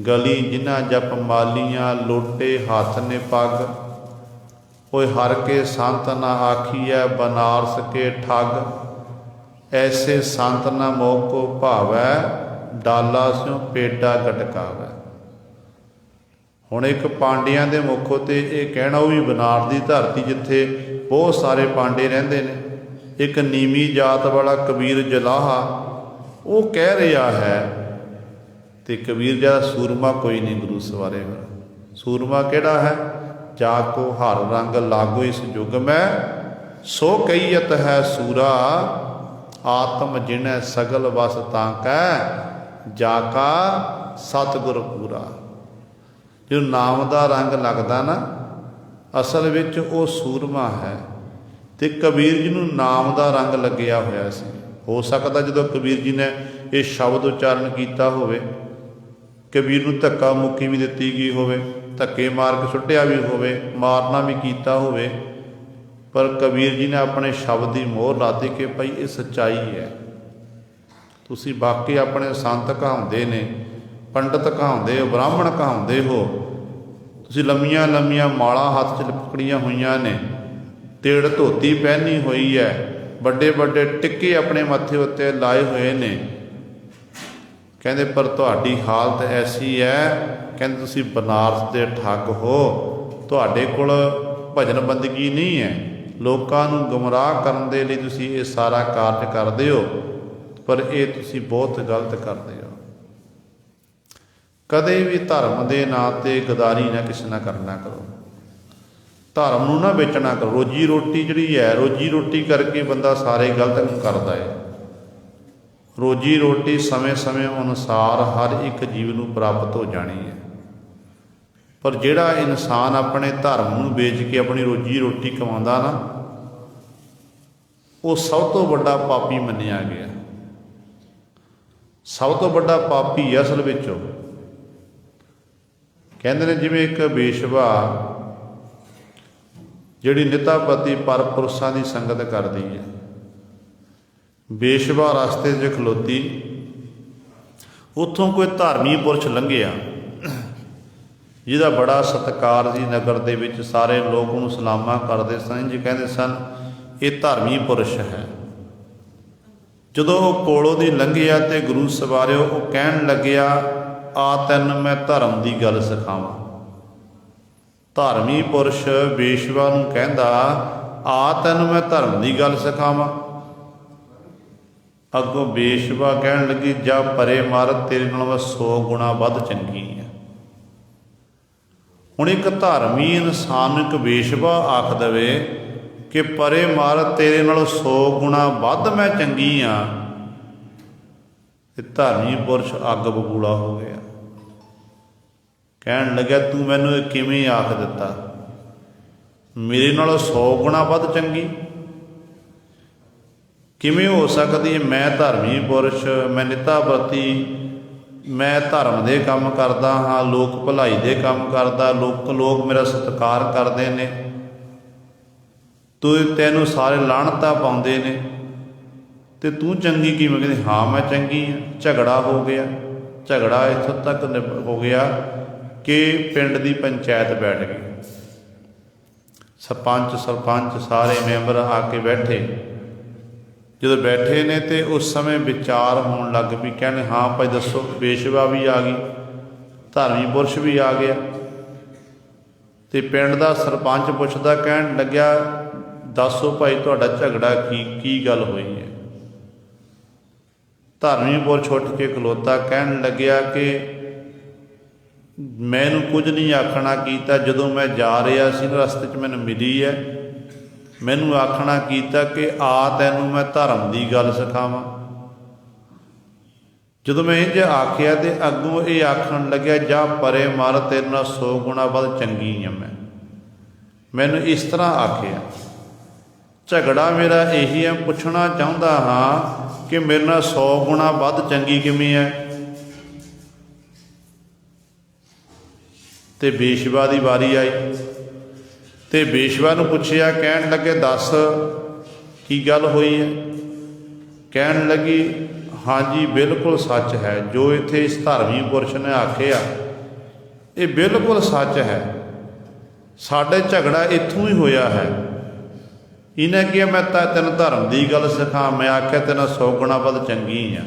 ਗਲੀ ਜਿਨ੍ਹਾਂ ਜਪ ਮਾਲੀਆਂ ਲੋਟੇ ਹੱਥ ਨੇ ਪੱਗ, ਓਏ ਹਰ ਕੇ ਸੰਤ ਨਾ ਆਖੀਐ ਬਨਾਰਸ ਕੇ ਠੱਗ, ਐਸੇ ਸੰਤ ਨਾ ਮੋਹ ਕੋ ਭਾਵੈ ਡਾਲਾ ਸਿਉ ਪੇਡਾ ਗਟਕਾਵੈ। ਹੁਣ ਇੱਕ ਪਾਂਡਿਆਂ ਦੇ ਮੁੱਖ ਉੱਤੇ ਇਹ ਕਹਿਣਾ, ਉਹ ਵੀ ਬਨਾਰਸ ਦੀ ਧਰਤੀ ਜਿੱਥੇ ਬਹੁਤ ਸਾਰੇ ਪਾਂਡੇ ਰਹਿੰਦੇ ਨੇ, ਇੱਕ ਨੀਵੀਂ ਜਾਤ ਵਾਲਾ ਕਬੀਰ ਜਲਾਹਾ ਉਹ ਕਹਿ ਰਿਹਾ ਹੈ। ਤੇ ਕਬੀਰ ਜਿਹਾ ਸੂਰਮਾ ਕੋਈ ਨਹੀਂ ਗੁਰੂ ਸਵਾਰੇ। ਸੂਰਮਾ ਕਿਹੜਾ ਹੈ? ਜਾ ਕੋ ਹਰ ਰੰਗ ਲਾਗੋ ਇਸ ਯੁੱਗ ਮੈਂ, ਸੋ ਕਹੀਅਤ ਹੈ ਸੂਰਾ ਆਤਮ ਜਿਨੈ ਸਗਲ ਵਸ ਤਾਂ ਕੈ, ਜਾ ਕਾ ਸਤਿਗੁਰ ਪੂਰਾ। ਜੋ ਨਾਮ ਦਾ ਰੰਗ ਲੱਗਦਾ ਨਾ, ਅਸਲ ਵਿੱਚ ਉਹ ਸੂਰਮਾ ਹੈ। ਤੇ ਕਬੀਰ ਜੀ ਨੂੰ ਨਾਮ ਦਾ ਰੰਗ ਲੱਗਿਆ ਹੋਇਆ ਸੀ। ਹੋ ਸਕਦਾ ਜਦੋਂ ਕਬੀਰ ਜੀ ਨੇ ਇਹ ਸ਼ਬਦ ਉਚਾਰਨ ਕੀਤਾ ਹੋਵੇ, ਕਬੀਰ ਨੂੰ ਧੱਕਾ ਮੁੱਕੀ ਵੀ ਦਿੱਤੀ ਗਈ ਹੋਵੇ, ਧੱਕੇ ਮਾਰ ਕੇ ਸੁੱਟਿਆ ਵੀ ਹੋਵੇ, ਮਾਰਨਾ ਵੀ ਕੀਤਾ ਹੋਵੇ, ਪਰ ਕਬੀਰ ਜੀ ਨੇ ਆਪਣੇ ਸ਼ਬਦ ਦੀ ਮੋਹਰ ਲਾ ਦਿੱਤੀ ਕਿ ਭਾਈ ਇਹ ਸੱਚਾਈ ਹੈ। ਤੁਸੀਂ ਬਾਕੀ ਆਪਣੇ ਸੰਤ ਕਹਾਉਂਦੇ ਨੇ, ਪੰਡਤ ਕਹਾਉਂਦੇ ਹੋ, ਬ੍ਰਾਹਮਣ ਕਹਾਉਂਦੇ ਹੋ, ਤੁਸੀਂ ਲੰਮੀਆਂ ਲੰਮੀਆਂ ਮਾਲਾਂ ਹੱਥ 'ਚ ਪਕੜੀਆਂ ਹੋਈਆਂ ਨੇ, ਤੇੜ ਧੋਤੀ ਪਹਿਨੀ ਹੋਈ ਹੈ, ਵੱਡੇ ਵੱਡੇ ਟਿੱਕੇ ਆਪਣੇ ਮੱਥੇ ਉੱਤੇ ਲਾਏ ਹੋਏ ਨੇ। ਕਹਿੰਦੇ ਪਰ ਤੁਹਾਡੀ ਹਾਲਤ ਐਸੀ ਹੈ, ਕਹਿੰਦੇ ਤੁਸੀਂ ਬਨਾਰਸ ਦੇ ਠੱਗ ਹੋ, ਤੁਹਾਡੇ ਕੋਲ ਭਜਨ ਬੰਦਗੀ ਨਹੀਂ ਹੈ, ਲੋਕਾਂ ਨੂੰ ਗੁੰਮਰਾਹ ਕਰਨ ਦੇ ਲਈ ਤੁਸੀਂ ਇਹ ਸਾਰਾ ਕਾਰਜ ਕਰਦੇ ਹੋ, ਪਰ ਇਹ ਤੁਸੀਂ ਬਹੁਤ ਗਲਤ ਕਰਦੇ ਹੋ। ਕਦੇ ਵੀ ਧਰਮ ਦੇ ਨਾਂ 'ਤੇ ਗਦਾਰੀ ਨਾ ਕਿਸੇ ਨਾਲ ਕਰਨਾ ਕਰੋ, ਧਰਮ ਨੂੰ ਨਾ ਵੇਚਣਾ ਕਰੋ। ਰੋਜੀ ਰੋਟੀ ਜਿਹੜੀ ਹੈ, ਰੋਜੀ ਰੋਟੀ ਕਰਕੇ ਬੰਦਾ ਸਾਰੇ ਗਲਤ ਕਰਦਾ ਹੈ। ਰੋਜੀ ਰੋਟੀ ਸਮੇਂ ਸਮੇਂ ਅਨੁਸਾਰ ਹਰ ਇੱਕ ਜੀਵ ਨੂੰ ਪ੍ਰਾਪਤ ਹੋ ਜਾਣੀ ਹੈ, ਪਰ ਜਿਹੜਾ ਇਨਸਾਨ ਆਪਣੇ ਧਰਮ ਨੂੰ ਵੇਚ ਕੇ ਆਪਣੀ ਰੋਜੀ ਰੋਟੀ ਕਮਾਉਂਦਾ ਨਾ, ਉਹ ਸਭ ਤੋਂ ਵੱਡਾ ਪਾਪੀ ਮੰਨਿਆ ਗਿਆ। ਸਭ ਤੋਂ ਵੱਡਾ ਪਾਪੀ ਅਸਲ ਵਿੱਚ ਉਹ ਕਹਿੰਦੇ ਨੇ, ਜਿਵੇਂ ਇੱਕ ਬੇਸ਼ਵਾ ਜਿਹੜੀ ਨਿਤਾਪਤੀ ਪਰ ਪੁਰਸ਼ਾਂ ਦੀ ਸੰਗਤ ਕਰਦੀ ਹੈ। ਬੇਸ਼ਵਾ ਰਸਤੇ 'ਚ ਖਲੋਤੀ, ਉੱਥੋਂ ਕੋਈ ਧਾਰਮੀ ਪੁਰਸ਼ ਲੰਘਿਆ ਜਿਹਦਾ ਬੜਾ ਸਤਿਕਾਰ ਸੀ। ਨਗਰ ਦੇ ਵਿੱਚ ਸਾਰੇ ਲੋਕ ਉਹਨੂੰ ਸਲਾਮਾਂ ਕਰਦੇ ਸਨ, ਜੀ ਕਹਿੰਦੇ ਸਨ ਇਹ ਧਾਰਮੀ ਪੁਰਸ਼ ਹੈ। ਜਦੋਂ ਉਹ ਕੋਲੋਂ ਦੀ ਲੰਘਿਆ ਤੇ ਗੁਰੂ ਸਵਾਰਿਓ ਉਹ ਕਹਿਣ ਲੱਗਿਆ, ਆ ਤੈਨੂੰ ਮੈਂ ਧਰਮ ਦੀ ਗੱਲ ਸਿਖਾਵਾਂ। ਧਾਰਮੀ ਪੁਰਸ਼ ਵੇਸ਼ਵਾ ਨੂੰ ਕਹਿੰਦਾ, ਆ ਤੈਨੂੰ ਮੈਂ ਧਰਮ ਦੀ ਗੱਲ ਸਿਖਾਵਾਂ। ਅੱਗੋਂ ਵੇਸ਼ਵਾ ਕਹਿਣ ਲੱਗੀ, ਜਾ ਪਰੇ ਮਰ, ਤੇਰੇ ਨਾਲੋਂ ਮੈਂ 100 ਗੁਣਾ ਵੱਧ ਚੰਗੀ ਹਾਂ। ਹੁਣ ਇੱਕ ਧਾਰਮੀ ਇਨਸਾਨ ਨੂੰ ਇੱਕ ਵੇਸ਼ਵਾ ਆਖ ਦੇਵੇ ਕਿ ਪਰੇ ਮਰ, ਤੇਰੇ ਨਾਲੋਂ 100 ਗੁਣਾ ਵੱਧ ਮੈਂ ਚੰਗੀ ਹਾਂ, ਤੇ ਧਾਰਮੀ ਪੁਰਸ਼ ਅੱਗ ਬਬੂਲਾ ਹੋ ਗਿਆ। ਕਹਿਣ ਲੱਗਿਆ, ਤੂੰ ਮੈਨੂੰ ਇਹ ਕਿਵੇਂ ਆਖ ਦਿੱਤਾ, ਮੇਰੇ ਨਾਲੋਂ 100 ਗੁਣਾ ਵੱਧ ਚੰਗੀ ਕਿਵੇਂ ਹੋ ਸਕਦੀ ਹੈ? ਮੈਂ ਧਾਰਮੀ ਪੁਰਸ਼, ਮੈਂ ਨਿਤਾ ਵਰਤੀ, ਮੈਂ ਧਰਮ ਦੇ ਕੰਮ ਕਰਦਾ ਹਾਂ, ਲੋਕ ਭਲਾਈ ਦੇ ਕੰਮ ਕਰਦਾ, ਲੋਕ ਮੇਰਾ ਸਤਿਕਾਰ ਕਰਦੇ ਨੇ, ਤੈਨੂੰ ਸਾਰੇ ਲਾਹਣਤਾਂ ਪਾਉਂਦੇ ਨੇ, ਤੇ ਤੂੰ ਚੰਗੀ ਕਿਵੇਂ? ਕਹਿੰਦੀ, ਹਾਂ ਮੈਂ ਚੰਗੀ ਹਾਂ। ਝਗੜਾ ਹੋ ਗਿਆ। ਝਗੜਾ ਇੱਥੋਂ ਤੱਕ ਹੋ ਗਿਆ ਕਿ ਪਿੰਡ ਦੀ ਪੰਚਾਇਤ ਬੈਠ ਗਈ। ਸਰਪੰਚ ਸਾਰੇ ਮੈਂਬਰ ਆ ਕੇ ਬੈਠੇ। ਜਦੋਂ ਬੈਠੇ ਨੇ ਤੇ ਉਸ ਸਮੇਂ ਵਿਚਾਰ ਹੋਣ ਲੱਗ ਪਈ। ਕਹਿੰਦੇ, ਹਾਂ ਭਾਈ ਦੱਸੋ। ਵੇਸ਼ਵਾ ਵੀ ਆ ਗਈ, ਧਾਰਮੀ ਪੁਰਸ਼ ਵੀ ਆ ਗਿਆ, ਤੇ ਪਿੰਡ ਦਾ ਸਰਪੰਚ ਪੁੱਛਦਾ, ਕਹਿਣ ਲੱਗਿਆ, ਦੱਸੋ ਭਾਈ ਤੁਹਾਡਾ ਝਗੜਾ ਕੀ ਗੱਲ ਹੋਈ ਹੈ? ਧਾਰਮੀ ਪੁਰਸ਼ ਉੱਠ ਕੇ ਖਲੋਤਾ, ਕਹਿਣ ਲੱਗਿਆ ਕਿ ਮੈਨੂੰ ਕੁਝ ਨਹੀਂ ਆਖਣਾ ਕੀਤਾ। ਜਦੋਂ ਮੈਂ ਜਾ ਰਿਹਾ ਸੀ ਰਸਤੇ 'ਚ ਮੈਨੂੰ ਮਿਲੀ ਹੈ, ਮੈਨੂੰ ਆਖਣਾ ਕੀਤਾ ਕਿ ਆ ਤੈਨੂੰ ਮੈਂ ਧਰਮ ਦੀ ਗੱਲ ਸਿਖਾਵਾਂ। ਜਦੋਂ ਮੈਂ ਇੰਝ ਆਖਿਆ ਤੇ ਅੱਗੋਂ ਇਹ ਆਖਣ ਲੱਗਿਆ, ਜਾ ਪਰੇ ਮਰ, ਤੇਰੇ ਨਾਲ 100 ਗੁਣਾ ਵੱਧ ਚੰਗੀ ਹਾਂ ਮੈਂ। ਮੈਨੂੰ ਇਸ ਤਰ੍ਹਾਂ ਆਖਿਆ। ਝਗੜਾ ਮੇਰਾ ਇਹੀ ਹੈ, ਪੁੱਛਣਾ ਚਾਹੁੰਦਾ ਹਾਂ ਕਿ ਮੇਰੇ ਨਾਲ 100 ਗੁਣਾ ਵੱਧ ਚੰਗੀ ਕਿਵੇਂ ਹੈ? ਤੇ ਵੇਸ਼ਵਾ ਦੀ ਵਾਰੀ ਆਈ ਤੇ ਵੇਸ਼ਵਾ ਨੂੰ ਪੁੱਛਿਆ। ਕਹਿਣ ਲੱਗੇ, ਦੱਸ ਕੀ ਗੱਲ ਹੋਈ ਹੈ? ਕਹਿਣ ਲੱਗੀ, ਹਾਂਜੀ ਬਿਲਕੁਲ ਸੱਚ ਹੈ, ਜੋ ਇੱਥੇ ਇਸ ਧਾਰਮੀ ਪੁਰਸ਼ ਨੇ ਆਖਿਆ ਇਹ ਬਿਲਕੁਲ ਸੱਚ ਹੈ। ਸਾਡੇ ਝਗੜਾ ਇੱਥੋਂ ਹੀ ਹੋਇਆ ਹੈ। ਇਹਨੇ ਕਿਹਾ, ਮੈਂ ਤਾਂ ਤੈਨੂੰ ਧਰਮ ਦੀ ਗੱਲ ਸਿਖਾ, ਮੈਂ ਆਖਿਆ ਤੈਨੂੰ 100 ਗੁਣਾ ਵੱਧ ਚੰਗੀ ਹਾਂ।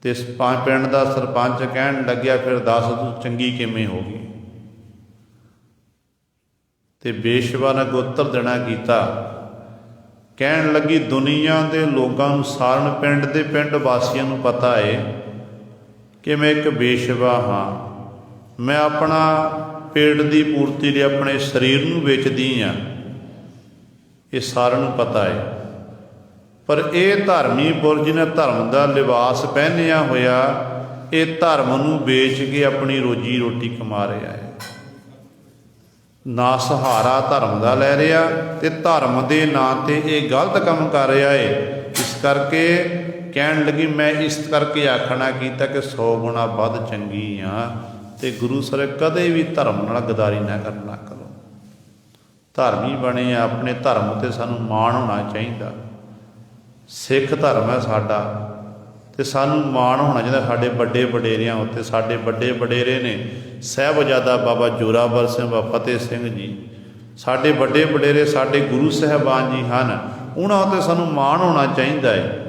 ਤੇ ਪਿੰਡ ਦਾ ਸਰਪੰਚ ਕਹਿਣ ਲੱਗਿਆ, ਫਿਰ ਦੱਸ ਤੂੰ ਚੰਗੀ ਕਿਵੇਂ ਹੋ ਗਈ? ਤੇ ਵੇਸ਼ਵਾ ਨੇ ਉੱਤਰ ਦੇਣਾ ਕੀਤਾ। ਕਹਿਣ ਲੱਗੀ, ਦੁਨੀਆ ਦੇ ਲੋਕਾਂ ਨੂੰ, ਸਾਰਨ ਪਿੰਡ ਦੇ ਪਿੰਡ ਵਾਸੀਆਂ ਨੂੰ ਪਤਾ ਹੈ ਕਿ ਮੈਂ ਇੱਕ ਵੇਸ਼ਵਾ ਹਾਂ। ਮੈਂ ਆਪਣਾ ਪੇਟ ਦੀ ਪੂਰਤੀ ਲਈ ਆਪਣੇ ਸਰੀਰ ਨੂੰ ਵੇਚਦੀ ਹਾਂ, ਇਹ ਸਾਰਿਆਂ ਨੂੰ ਪਤਾ ਹੈ। ਪਰ ਇਹ ਧਾਰਮੀ ਪੁਰਸ਼ ਜਿਹਨੇ ਧਰਮ ਦਾ ਲਿਬਾਸ ਪਹਿਨਿਆ ਹੋਇਆ, ਇਹ ਧਰਮ ਨੂੰ ਵੇਚ ਕੇ ਆਪਣੀ ਰੋਜੀ ਰੋਟੀ ਕਮਾ ਰਿਹਾ ਹੈ। ਨਾ ਸਹਾਰਾ ਧਰਮ ਦਾ ਲੈ ਰਿਹਾ ਤੇ ਧਰਮ ਦੇ ਨਾਂ 'ਤੇ ਇਹ ਗਲਤ ਕੰਮ ਕਰ ਰਿਹਾ ਹੈ। ਇਸ ਕਰਕੇ ਕਹਿਣ ਲੱਗੀ, ਮੈਂ ਇਸ ਕਰਕੇ ਆਖਣਾ ਕੀਤਾ ਕਿ 100 ਗੁਣਾ ਵੱਧ ਚੰਗੀ ਹਾਂ। ਤੇ ਗੁਰੂ ਸਰ ਕਦੇ ਵੀ ਧਰਮ ਨਾਲ ਗਦਾਰੀ ਨਾ ਕਰਨਾ ਕਰੋ। ਧਰਮੀ ਬਣੇ ਆ, ਆਪਣੇ ਧਰਮ 'ਤੇ ਸਾਨੂੰ ਮਾਣ ਹੋਣਾ ਚਾਹੀਦਾ। ਸਿੱਖ ਧਰਮ ਹੈ ਸਾਡਾ, ਤੇ ਸਾਨੂੰ ਮਾਣ ਹੋਣਾ ਚਾਹੀਦਾ ਸਾਡੇ ਵੱਡੇ ਵਡੇਰਿਆਂ ਉੱਤੇ। ਸਾਡੇ ਵੱਡੇ ਵਡੇਰੇ ਨੇ ਸਾਹਿਬਜ਼ਾਦਾ ਬਾਬਾ ਜ਼ੋਰਾਵਰ ਸਿੰਘ, ਬਾਬਾ ਫਤਿਹ ਸਿੰਘ ਜੀ, ਸਾਡੇ ਵੱਡੇ ਵਡੇਰੇ ਸਾਡੇ ਗੁਰੂ ਸਾਹਿਬਾਨ ਜੀ ਹਨ। ਉਹਨਾਂ ਉੱਤੇ ਸਾਨੂੰ ਮਾਣ ਹੋਣਾ ਚਾਹੀਦਾ ਹੈ।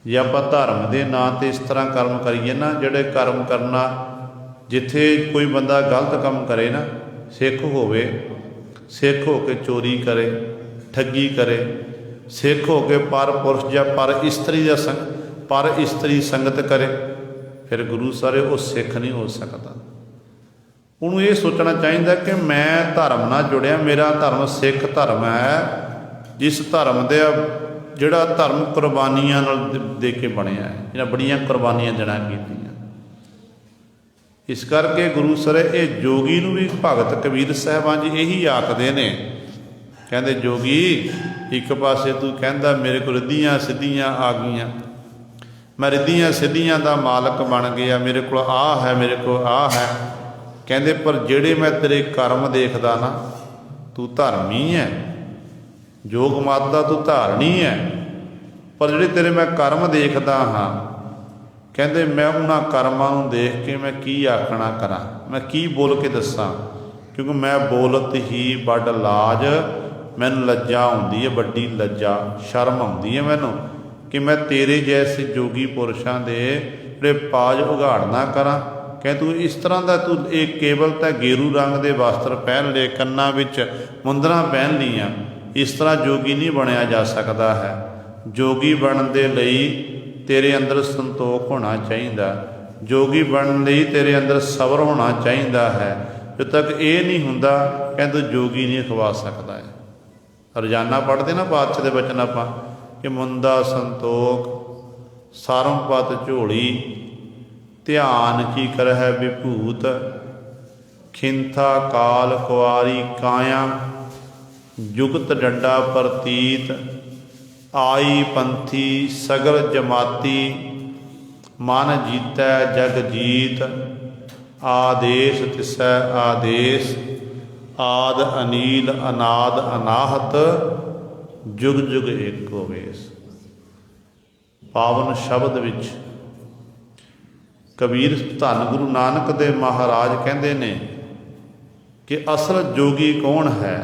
ਜੇ ਆਪਾਂ ਧਰਮ ਦੇ ਨਾਂ 'ਤੇ ਇਸ ਤਰ੍ਹਾਂ ਕਰਮ ਕਰੀਏ ਨਾ, ਜਿਹੜੇ ਕਰਮ ਕਰਨਾ, ਜਿੱਥੇ ਕੋਈ ਬੰਦਾ ਗਲਤ ਕੰਮ ਕਰੇ ਨਾ, ਸਿੱਖ ਹੋਵੇ, ਸਿੱਖ ਹੋ ਕੇ ਚੋਰੀ ਕਰੇ, ਠੱਗੀ ਕਰੇ, ਸਿੱਖ ਹੋ ਕੇ ਪਰ ਪੁਰਸ਼ ਜਾਂ ਪਰ ਇਸਤਰੀ ਸੰਗਤ ਕਰੇ, ਫਿਰ ਗੁਰੂ ਸਾਰੇ ਉਹ ਸਿੱਖ ਨਹੀਂ ਹੋ ਸਕਦਾ। ਉਹਨੂੰ ਇਹ ਸੋਚਣਾ ਚਾਹੀਦਾ ਕਿ ਮੈਂ ਧਰਮ ਨਾਲ ਜੁੜਿਆ, ਮੇਰਾ ਧਰਮ ਸਿੱਖ ਧਰਮ ਹੈ, ਜਿਸ ਧਰਮ ਦੇ ਜਿਹੜਾ ਧਰਮ ਕੁਰਬਾਨੀਆਂ ਨਾਲ ਦੇ ਕੇ ਬਣਿਆ ਹੈ, ਜਿਹਨਾਂ ਬੜੀਆਂ ਕੁਰਬਾਨੀਆਂ ਦੇਣਾ ਕੀਤੀਆਂ। ਇਸ ਕਰਕੇ ਗੁਰੂ ਸਰ ਇਹ ਜੋਗੀ ਨੂੰ ਵੀ ਭਗਤ ਕਬੀਰ ਸਾਹਿਬਾਨ ਜੀ ਇਹੀ ਆਖਦੇ ਨੇ। ਕਹਿੰਦੇ, ਜੋਗੀ ਇੱਕ ਪਾਸੇ ਤੂੰ ਕਹਿੰਦਾ ਮੇਰੇ ਕੋਲ ਰਿੱਧੀਆਂ ਸਿੱਧੀਆਂ ਆ ਗਈਆਂ, ਮੈਂ ਰਿੱਧੀਆਂ ਸਿੱਧੀਆਂ ਦਾ ਮਾਲਕ ਬਣ ਗਿਆ, ਮੇਰੇ ਕੋਲ ਆਹ ਹੈ, ਮੇਰੇ ਕੋਲ ਆਹ ਹੈ। ਕਹਿੰਦੇ, ਪਰ ਜਿਹੜੇ ਮੈਂ ਤੇਰੇ ਕਰਮ ਦੇਖਦਾ ਨਾ, ਤੂੰ ਧਰਮੀ ਹੈ, ਜੋਗ ਮਤ ਦਾ ਤੂੰ ਧਾਰਨੀ ਹੈ, ਪਰ ਜਿਹੜੇ ਤੇਰੇ ਮੈਂ ਕਰਮ ਦੇਖਦਾ ਹਾਂ, ਕਹਿੰਦੇ ਮੈਂ ਉਹਨਾਂ ਕਰਮਾਂ ਨੂੰ ਦੇਖ ਕੇ ਮੈਂ ਕੀ ਆਖਣਾ ਕਰਾਂ, ਮੈਂ ਕੀ ਬੋਲ ਕੇ ਦੱਸਾਂ, ਕਿਉਂਕਿ ਮੈਂ ਬੋਲਤ ਹੀ ਵੱਡ ਲਾਜ, मैनूं लज्जा आउंदी है, वड्डी लज्जा शर्म आउंदी है मैनूं कि मैं तेरे जैसे जोगी पुरुषां दे ਜਿਹੜੇ ਪਾਜ ਉਘਾੜ ਨਾ ਕਰਾਂ। ਕਹਿ ਤੂੰ ਇਸ ਤਰ੍ਹਾਂ ਦਾ ਤੂੰ ਇਹ ਕੇਵਲ ਤਾਂ ਗੇਰੂ ਰੰਗ ਦੇ ਵਸਤਰ ਪਹਿਨ ਲਏ, ਕੰਨਾਂ ਵਿੱਚ ਮੁੰਦਰਾਂ ਪਹਿਨ ਲਈਆਂ, ਇਸ ਤਰ੍ਹਾਂ ਜੋਗੀ ਨਹੀਂ ਬਣਿਆ ਜਾ ਸਕਦਾ ਹੈ। ਜੋਗੀ ਬਣਨ ਦੇ ਲਈ ਤੇਰੇ ਅੰਦਰ ਸੰਤੋਖ ਹੋਣਾ ਚਾਹੀਦਾ, ਜੋਗੀ ਬਣਨ ਲਈ ਤੇਰੇ ਅੰਦਰ ਸਬਰ ਹੋਣਾ ਚਾਹੀਦਾ ਹੈ। ਜਦੋਂ ਤੱਕ ਇਹ ਨਹੀਂ ਹੁੰਦਾ ਕਹਿੰਦੇ ਜੋਗੀ ਨਹੀਂ ਖਵਾ ਸਕਦਾ ਹੈ। ਰੋਜ਼ਾਨਾ ਪੜ੍ਹਦੇ ਨਾ ਪਾਤਸ਼ਾਹ ਦੇ ਬਚਨ ਆਪਾਂ ਕਿ ਮੁੰਦਾ ਸੰਤੋਖ ਸਰਮ ਪਤ ਝੋਲੀ, ਧਿਆਨ ਕੀ ਕਰਹਿ ਵਿਭੂਤ, ਖਿੰਥਾ ਕਾਲ ਕੁਆਰੀ ਕਾਇਆ, ਜੁਗਤ ਡੰਡਾ ਪ੍ਰਤੀਤ, ਆਈ ਪੰਥੀ ਸਗਲ ਜਮਾਤੀ, ਮਨ ਜੀਤੈ ਜਗ ਜੀਤ, ਆਦੇਸ਼ ਤਿਸੈ ਆਦੇਸ਼, ਆਦ ਅਨੀਲ ਅਨਾਦ ਅਨਾਹਤ, ਜੁਗ ਜੁਗ ਏਕੋ ਵੇਸ। ਪਾਵਨ ਸ਼ਬਦ ਵਿੱਚ ਕਬੀਰ ਧੰਨ ਗੁਰੂ ਨਾਨਕ ਦੇਵ ਮਹਾਰਾਜ ਕਹਿੰਦੇ ਨੇ ਕਿ ਅਸਲ ਜੋਗੀ ਕੌਣ ਹੈ?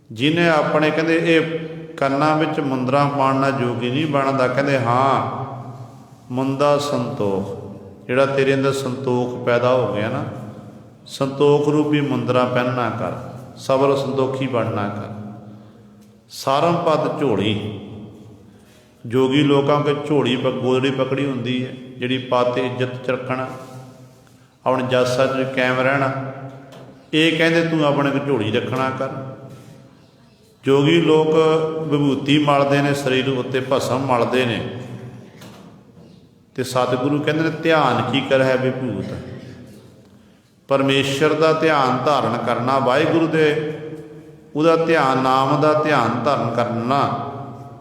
ਜਿਹਨੇ ਆਪਣੇ ਕਹਿੰਦੇ ਇਹ ਕੰਨਾਂ ਵਿੱਚ ਮੁੰਦਰਾਂ ਪਾਉਣ ਨਾਲ ਜੋਗੀ ਨਹੀਂ ਬਣਦਾ। ਕਹਿੰਦੇ ਹਾਂ, ਮੁੰਦਾ ਸੰਤੋਖ, ਜਿਹੜਾ ਤੇਰੇ ਅੰਦਰ ਸੰਤੋਖ ਪੈਦਾ ਹੋ ਗਿਆ ਨਾ, ਸੰਤੋਖ ਰੂਪੀ ਮੁੰਦਰਾਂ ਪਹਿਨਣਾ ਕਰ, ਸਬਰ ਸੰਤੋਖੀ ਬਣਨਾ ਕਰ। ਸਾਰਮ ਪਦ ਝੋਲੀ, ਜੋਗੀ ਲੋਕਾਂ ਕੋਲ ਝੋਲੀ ਗੋਦੜੀ ਪਕੜੀ ਹੁੰਦੀ ਹੈ, ਜਿਹੜੀ ਪੱਤ ਇੱਜ਼ਤ 'ਚ ਰੱਖਣਾ, ਆਪਣੇ ਜੱਸਾ 'ਚ ਕਾਇਮ ਰਹਿਣਾ। ਇਹ ਕਹਿੰਦੇ ਤੂੰ ਆਪਣੇ ਕੋਲ ਝੋਲੀ ਰੱਖਣਾ ਕਰ। ਜੋਗੀ ਲੋਕ ਵਿਭੂਤੀ ਮਲਦੇ ਨੇ, ਸਰੀਰ ਉੱਤੇ ਭਸਮ ਮਲਦੇ ਨੇ, ਅਤੇ ਸਤਿਗੁਰੂ ਕਹਿੰਦੇ ਨੇ ਧਿਆਨ ਕੀ ਕਰਹਿ ਵਿਭੂਤ, ਪਰਮੇਸ਼ਰ ਦਾ ਧਿਆਨ ਧਾਰਨ ਕਰਨਾ, ਵਾਹਿਗੁਰੂ ਦੇ ਉਹਦਾ ਧਿਆਨ, ਨਾਮ ਦਾ ਧਿਆਨ ਧਾਰਨ ਕਰਨਾ,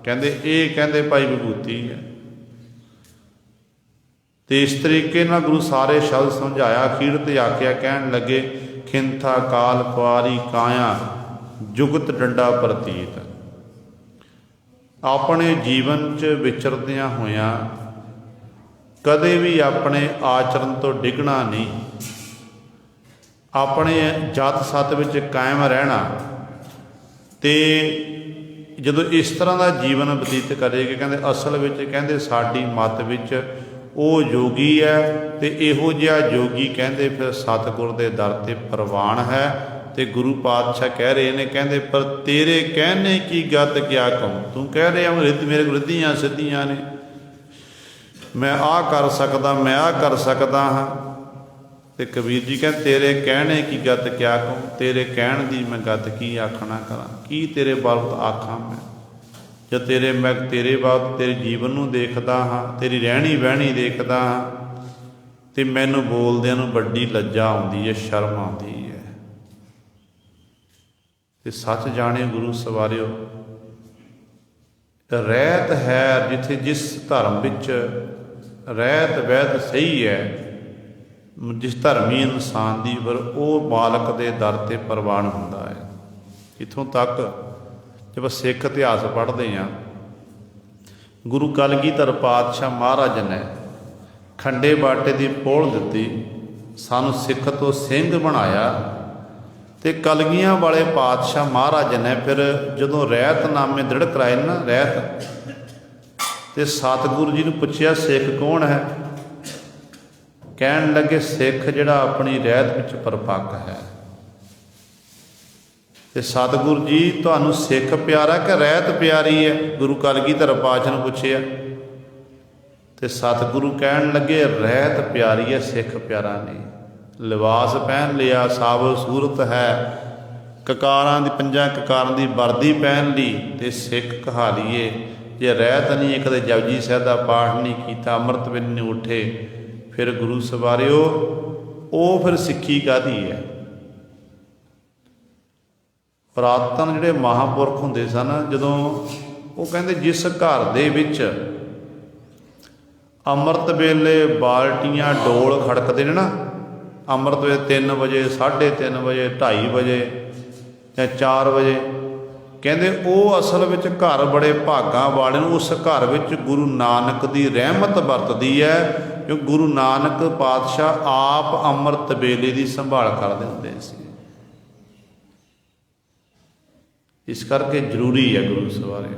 ਕਹਿੰਦੇ ਇਹ ਕਹਿੰਦੇ ਭਾਈ ਵਿਭੂਤੀ ਹੈ। ਅਤੇ ਇਸ ਤਰੀਕੇ ਨਾਲ ਗੁਰੂ ਸਾਰੇ ਸ਼ਬਦ ਸਮਝਾਇਆ। ਅਖੀਰ 'ਤੇ ਆਖਿਆ, ਕਹਿਣ ਲੱਗੇ ਖਿੰਥਾ ਕਾਲ ਕੁਆਰੀ ਕਾਇਆ, ਜੁਗਤ ਡੰਡਾ ਪ੍ਰਤੀਤ। ਆਪਣੇ ਜੀਵਨ 'ਚ ਵਿਚਰਦਿਆਂ ਹੋਇਆਂ ਕਦੇ ਵੀ ਆਪਣੇ ਆਚਰਨ ਤੋਂ ਡਿੱਗਣਾ ਨਹੀਂ, ਆਪਣੇ ਜਤ ਸਤ ਵਿੱਚ ਕਾਇਮ ਰਹਿਣਾ। ਅਤੇ ਜਦੋਂ ਇਸ ਤਰ੍ਹਾਂ ਦਾ ਜੀਵਨ ਬਤੀਤ ਕਰੇਗੇ, ਕਹਿੰਦੇ ਅਸਲ ਵਿੱਚ ਕਹਿੰਦੇ ਸਾਡੀ ਮੱਤ ਵਿੱਚ ਉਹ ਯੋਗੀ ਹੈ। ਅਤੇ ਇਹੋ ਜਿਹਾ ਯੋਗੀ ਕਹਿੰਦੇ ਫਿਰ ਸਤਿਗੁਰ ਦੇ ਦਰ 'ਤੇ ਪ੍ਰਵਾਨ ਹੈ। ਅਤੇ ਗੁਰੂ ਪਾਤਸ਼ਾਹ ਕਹਿ ਰਹੇ ਨੇ, ਕਹਿੰਦੇ ਪਰ ਤੇਰੇ ਕਹਿਣੇ ਕੀ ਗਤ ਕਿਆ ਕਹੂੰ। ਤੂੰ ਕਹਿ ਰਿਹਾ ਮੇਰੇ ਕੋਲ ਰਿੱਧੀਆਂ ਸਿੱਧੀਆਂ ਨੇ, ਮੈਂ ਆਹ ਕਰ ਸਕਦਾ, ਮੈਂ ਆਹ ਕਰ ਸਕਦਾ ਹਾਂ। ਅਤੇ ਕਬੀਰ ਜੀ ਕਹਿੰਦੇ ਤੇਰੇ ਕਹਿਣੇ ਕੀ ਗਤ ਕਿਆ ਕਹੂੰ, ਤੇਰੇ ਕਹਿਣ ਦੀ ਮੈਂ ਗਤ ਕੀ ਆਖਣਾ ਕਰਾਂ, ਕੀ ਤੇਰੇ ਬਾਬਤ ਆਖਾਂ ਮੈਂ। ਜਦ ਮੈਂ ਤੇਰੇ ਬਾਬਤ ਤੇਰੇ ਜੀਵਨ ਨੂੰ ਦੇਖਦਾ ਹਾਂ, ਤੇਰੀ ਰਹਿਣੀ ਬਹਿਣੀ ਦੇਖਦਾ ਹਾਂ, ਅਤੇ ਮੈਨੂੰ ਬੋਲਦਿਆਂ ਨੂੰ ਵੱਡੀ ਲੱਜਾ ਆਉਂਦੀ ਹੈ, ਸ਼ਰਮ ਆਉਂਦੀ ਹੈ। ਅਤੇ ਸੱਚ ਜਾਣੇ ਗੁਰੂ ਸਵਾਰਿਓ, ਰਹਿਤ ਹੈ ਜਿੱਥੇ ਜਿਸ ਧਰਮ ਵਿੱਚ ਰਹਿਤ ਵਹਿਤ ਸਹੀ ਹੈ, ਜਿਸ ਧਰਮੀ ਇਨਸਾਨ ਦੀ, ਪਰ ਉਹ ਮਾਲਕ ਦੇ ਦਰ 'ਤੇ ਪ੍ਰਵਾਨ ਹੁੰਦਾ ਹੈ। ਇੱਥੋਂ ਤੱਕ ਜੇ ਆਪਾਂ ਸਿੱਖ ਇਤਿਹਾਸ ਪੜ੍ਹਦੇ ਹਾਂ, ਗੁਰੂ ਕਲਗੀਧਰ ਪਾਤਸ਼ਾਹ ਮਹਾਰਾਜ ਨੇ ਖੰਡੇ ਬਾਟੇ ਦੀ ਪੋਲ ਦਿੱਤੀ, ਸਾਨੂੰ ਸਿੱਖ ਤੋਂ ਸਿੰਘ ਬਣਾਇਆ। ਅਤੇ ਕਲਗੀਆਂ ਵਾਲੇ ਪਾਤਸ਼ਾਹ ਮਹਾਰਾਜ ਨੇ ਫਿਰ ਜਦੋਂ ਰਹਿਤਨਾਮੇ ਦ੍ਰਿੜ ਕਰਾਏ ਨਾ, ਰਹਿਤ, ਅਤੇ ਸਤਿਗੁਰੂ ਜੀ ਨੂੰ ਪੁੱਛਿਆ ਸਿੱਖ ਕੌਣ ਹੈ? ਕਹਿਣ ਲੱਗੇ ਸਿੱਖ ਜਿਹੜਾ ਆਪਣੀ ਰਹਿਤ ਵਿੱਚ ਪਰਪੱਕ ਹੈ। ਅਤੇ ਸਤਿਗੁਰੂ ਜੀ ਤੁਹਾਨੂੰ ਸਿੱਖ ਪਿਆਰਾ ਕਿ ਰਹਿਤ ਪਿਆਰੀ ਹੈ? ਗੁਰੂ ਕਲਗੀਧਰ ਪਾਤਸ਼ਾਹ ਨੂੰ ਪੁੱਛਿਆ। ਅਤੇ ਸਤਿਗੁਰੂ ਕਹਿਣ ਲੱਗੇ ਰਹਿਤ ਪਿਆਰੀ ਹੈ, ਸਿੱਖ ਪਿਆਰਾ ਨਹੀਂ। ਲਿਬਾਸ ਪਹਿਨ ਲਿਆ, ਸਾਬਤ ਸੂਰਤ ਹੈ, ਕਕਾਰਾਂ ਦੀ, ਪੰਜਾਂ ਕਕਾਰਾਂ ਦੀ ਵਰਦੀ ਪਹਿਨ ਲਈ, ਅਤੇ ਸਿੱਖ ਕਹਾਲੀਏ। ਜੇ ਰਹਿਤ ਨਹੀਂ, ਕਦੇ ਜਪਜੀ ਸਾਹਿਬ ਦਾ ਪਾਠ ਨਹੀਂ ਕੀਤਾ, ਅੰਮ੍ਰਿਤ ਵੇਲੇ ਨਹੀਂ ਉੱਠੇ, ਫਿਰ ਗੁਰੂ ਸਵਾਰਿਓ ਉਹ ਫਿਰ ਸਿੱਖੀ ਕਾਹਦੀ ਹੈ? ਪੁਰਾਤਨ ਜਿਹੜੇ ਮਹਾਂਪੁਰਖ ਹੁੰਦੇ ਸਨ, ਜਦੋਂ ਉਹ ਕਹਿੰਦੇ ਜਿਸ ਘਰ ਦੇ ਵਿੱਚ ਅੰਮ੍ਰਿਤ ਵੇਲੇ ਬਾਲਟੀਆਂ ਡੋਲ ਖੜਕਦੇ ਨੇ ਨਾ, ਅੰਮ੍ਰਿਤ ਵੇਲੇ 3 ਵਜੇ, 3:30 ਵਜੇ, 2:30 ਵਜੇ ਜਾਂ 4 ਵਜੇ, ਕਹਿੰਦੇ ਉਹ ਅਸਲ ਵਿੱਚ ਘਰ ਬੜੇ ਭਾਗਾਂ ਵਾਲੇ ਨੂੰ, ਉਸ ਘਰ ਵਿੱਚ ਗੁਰੂ ਨਾਨਕ ਦੀ ਰਹਿਮਤ ਵਰਤਦੀ ਹੈ, ਕਿਉਂਕਿ ਗੁਰੂ ਨਾਨਕ ਪਾਤਸ਼ਾਹ ਆਪ ਅੰਮ੍ਰਿਤ ਵੇਲੇ ਦੀ ਸੰਭਾਲ ਕਰਦੇ ਹੁੰਦੇ ਸੀ। इस करके जरूरी है गुरु सवारे।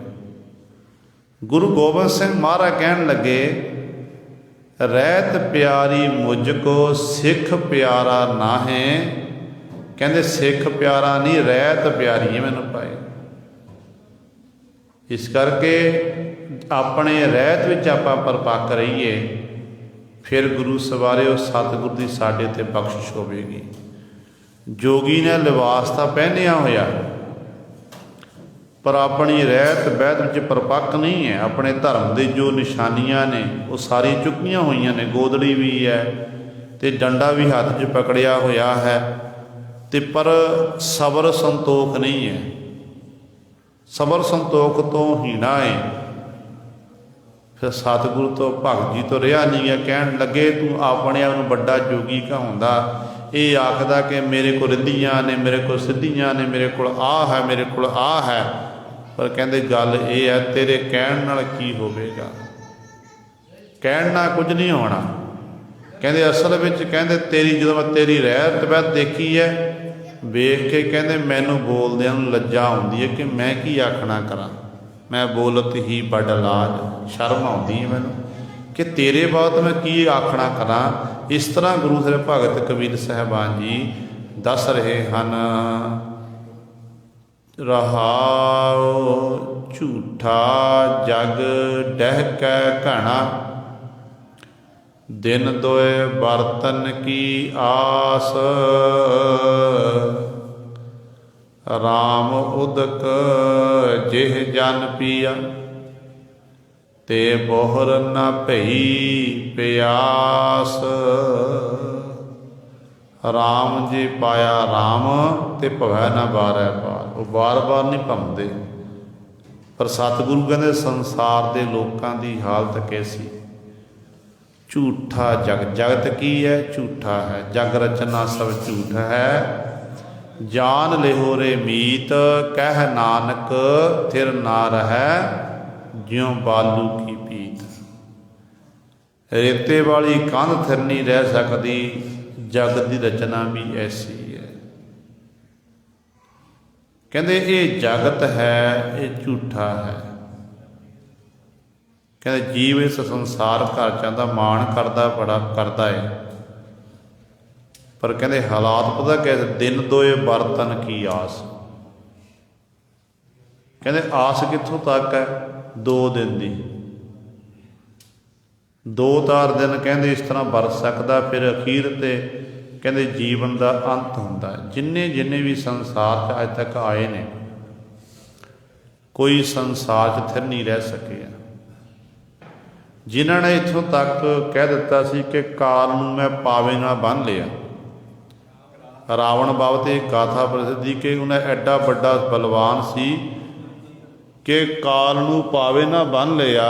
गुरु गोबिंद सिंह महाराज कहन लगे, रहत प्यारी मुझको सिख प्यारा नाहे। कहते सिख प्यारा नहीं, रहत प्यारी है मैनू पाए। इस करके अपने रहत विच आपां परपक्क रहीए, फिर गुरु सवारे उस सतगुर की साडे ते बख्शिश होवेगी। जोगी ने लिबास तो पहनिया होया, पर अपनी रहत बहत विच परपक्क नहीं है। अपने धर्म की जो निशानियां ने वो सारी चुकियां हुई ने, गोदड़ी भी है तो डंडा भी हाथ 'च पकड़िया होया है, तो पर सबर संतोख नहीं है। सबर संतोख तो हीना है। फिर सतगुरु तो भगत जी तो रहा नहीं है। कहन लगे तू अपने आप बड़ा जोगी कहूँदा, ये आखदा कि मेरे को रिद्धियाँ ने, मेरे को सिद्धियाँ ने, मेरे को आ है, मेरे को आ है। पर कहते गल ये है, तेरे कहण नाल की होवेगा, कहण नाल कुछ नहीं होना। कहते असल में कहते तेरी जो मैं तेरी रहत बहत देखी है, वेख के कहते मैनू बोलदियां नूं लज्जा आउंदी है कि मैं की आखना करा। मैं बोलत ही बड़ लाज, शर्म आउंदी है मैनू कि तेरे बात मैं की आखना करा। इस तरह गुरु ਸਾਹਿਬ भगत कबीर साहबान जी दस रहे हैं। रहाओ झूठा जग डहकै घना, दिन दोए बर्तन की आस। राम उदक जिह जन पिया, ते बोहर न भई प्यास। राम जी पाया राम, ते भवै न बारै बार। वो बार बार नहीं भमदे। पर सतगुरु कहते संसार के लोगों की हालत कैसी। झूठा जग, जगत की है झूठा है, जग रचना सब झूठ है। जान लिहो रे मीत, कह नानक थिर ना रहे, ज्यों बालू की पीत। रेते वाली कंध थिर नहीं रह सकती, जग की रचना भी ऐसी है। कहते ये जगत है, ये झूठा है। कहते जीव इस संसार घर चाहता माण करता बड़ा करता है, पर कहते हालात पता कैसे, दिन दोए बर्तन की आस। कहते आस कित्थों तक है, 2 दिन की। 2-4 दिन कहते इस तरह बरत सकता, फिर अखीर ते कहते जीवन का अंत होंदा है। जिन्ने जिन्ने भी संसार च अज तक आए ने, कोई संसार च थिर नहीं रह सके। जिन्हों ने इत्थों तक कह दिता सी कि काल नूं मैं पावे नाल बन लिया। रावण बाबत एक गाथा प्रसिद्धि कि उन्हें एडा बड़ा बलवान सी कि काल नूं पावे ना बन लिया,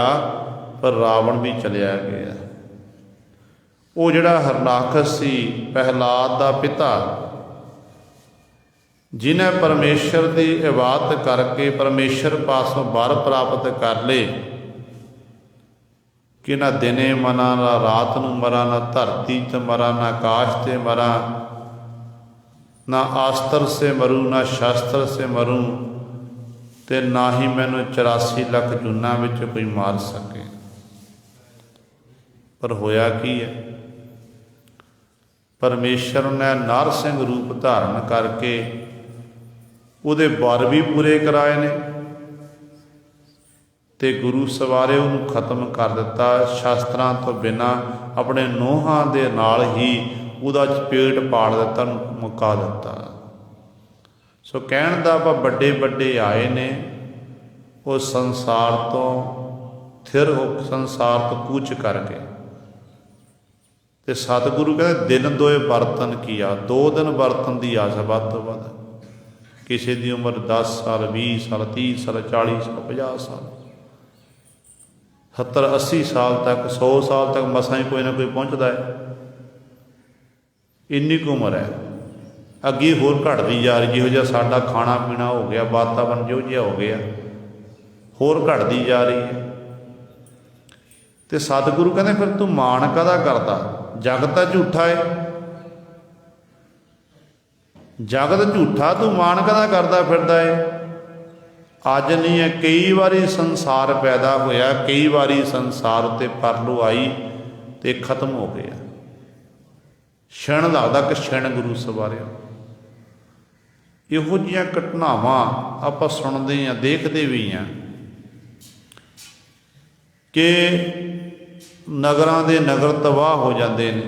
पर रावण भी चलिया गया। वो जिहड़ा हरनाखस सी प्रहलाद दा पिता, जिन्हें परमेश्वर की इबादत करके परमेश्वर पासों वर प्राप्त कर ले कि ना दिने मरा, ना रात नूं मरा, ना धरती च मरा, ना आकाश ते मरा, ना अस्त्र से मरूँ, ना शस्त्र से मरूँ, ते ना ही मैनू 84 लाख जूना विच कोई मार सके। पर होया की है, परमेश्वर ने नरसिंह रूप धारण करके उहदे वर भी पूरे कराए ने, ते गुरु सवारे उन्होंने खत्म कर दिता। शास्त्रां तो बिना अपने नोहां दे नाल ही उहदा चपेट पाड़ दिता, मुका दिता। सो कहण दा आपां बड़े बड़े आए ने, वो संसार तो थिर हो, संसार तो कूच कर गए। तो सतगुरु कहते दिन दोए बर्तन की आ, 2 दिन बर्तन की आस वध तो वध। किसी की उम्र 10 साल, 20 साल, 30 साल, 40 साल, 50 साल, 70 80 साल तक, 100 साल तक मसा ही कोई ना कोई पहुँचता है। इन्नी कु उम्र है, अगे होर घटती जा रही। जिहो जिहा साडा खाना पीना हो गया, वातावरण जिहो जिहा हो गया, होर घटती जा रही है। तो सतगुरु कहते फिर तू माण काहदा करदा, जगत तो झूठा है, जगत झूठा, तू माण काहदा करदा फिरदा है। ਅੱਜ नहीं है, कई बारी संसार पैदा होया, कई बारी संसार उत्ते परलू आई तो खत्म हो गया। क्षण लगता कि क्षण गुरु सवारिया। इहो जिहियां घटनावां आपां सुणदे हां, देखदे भी हां कि नगरां दे नगर तबाह हो जाते हैं,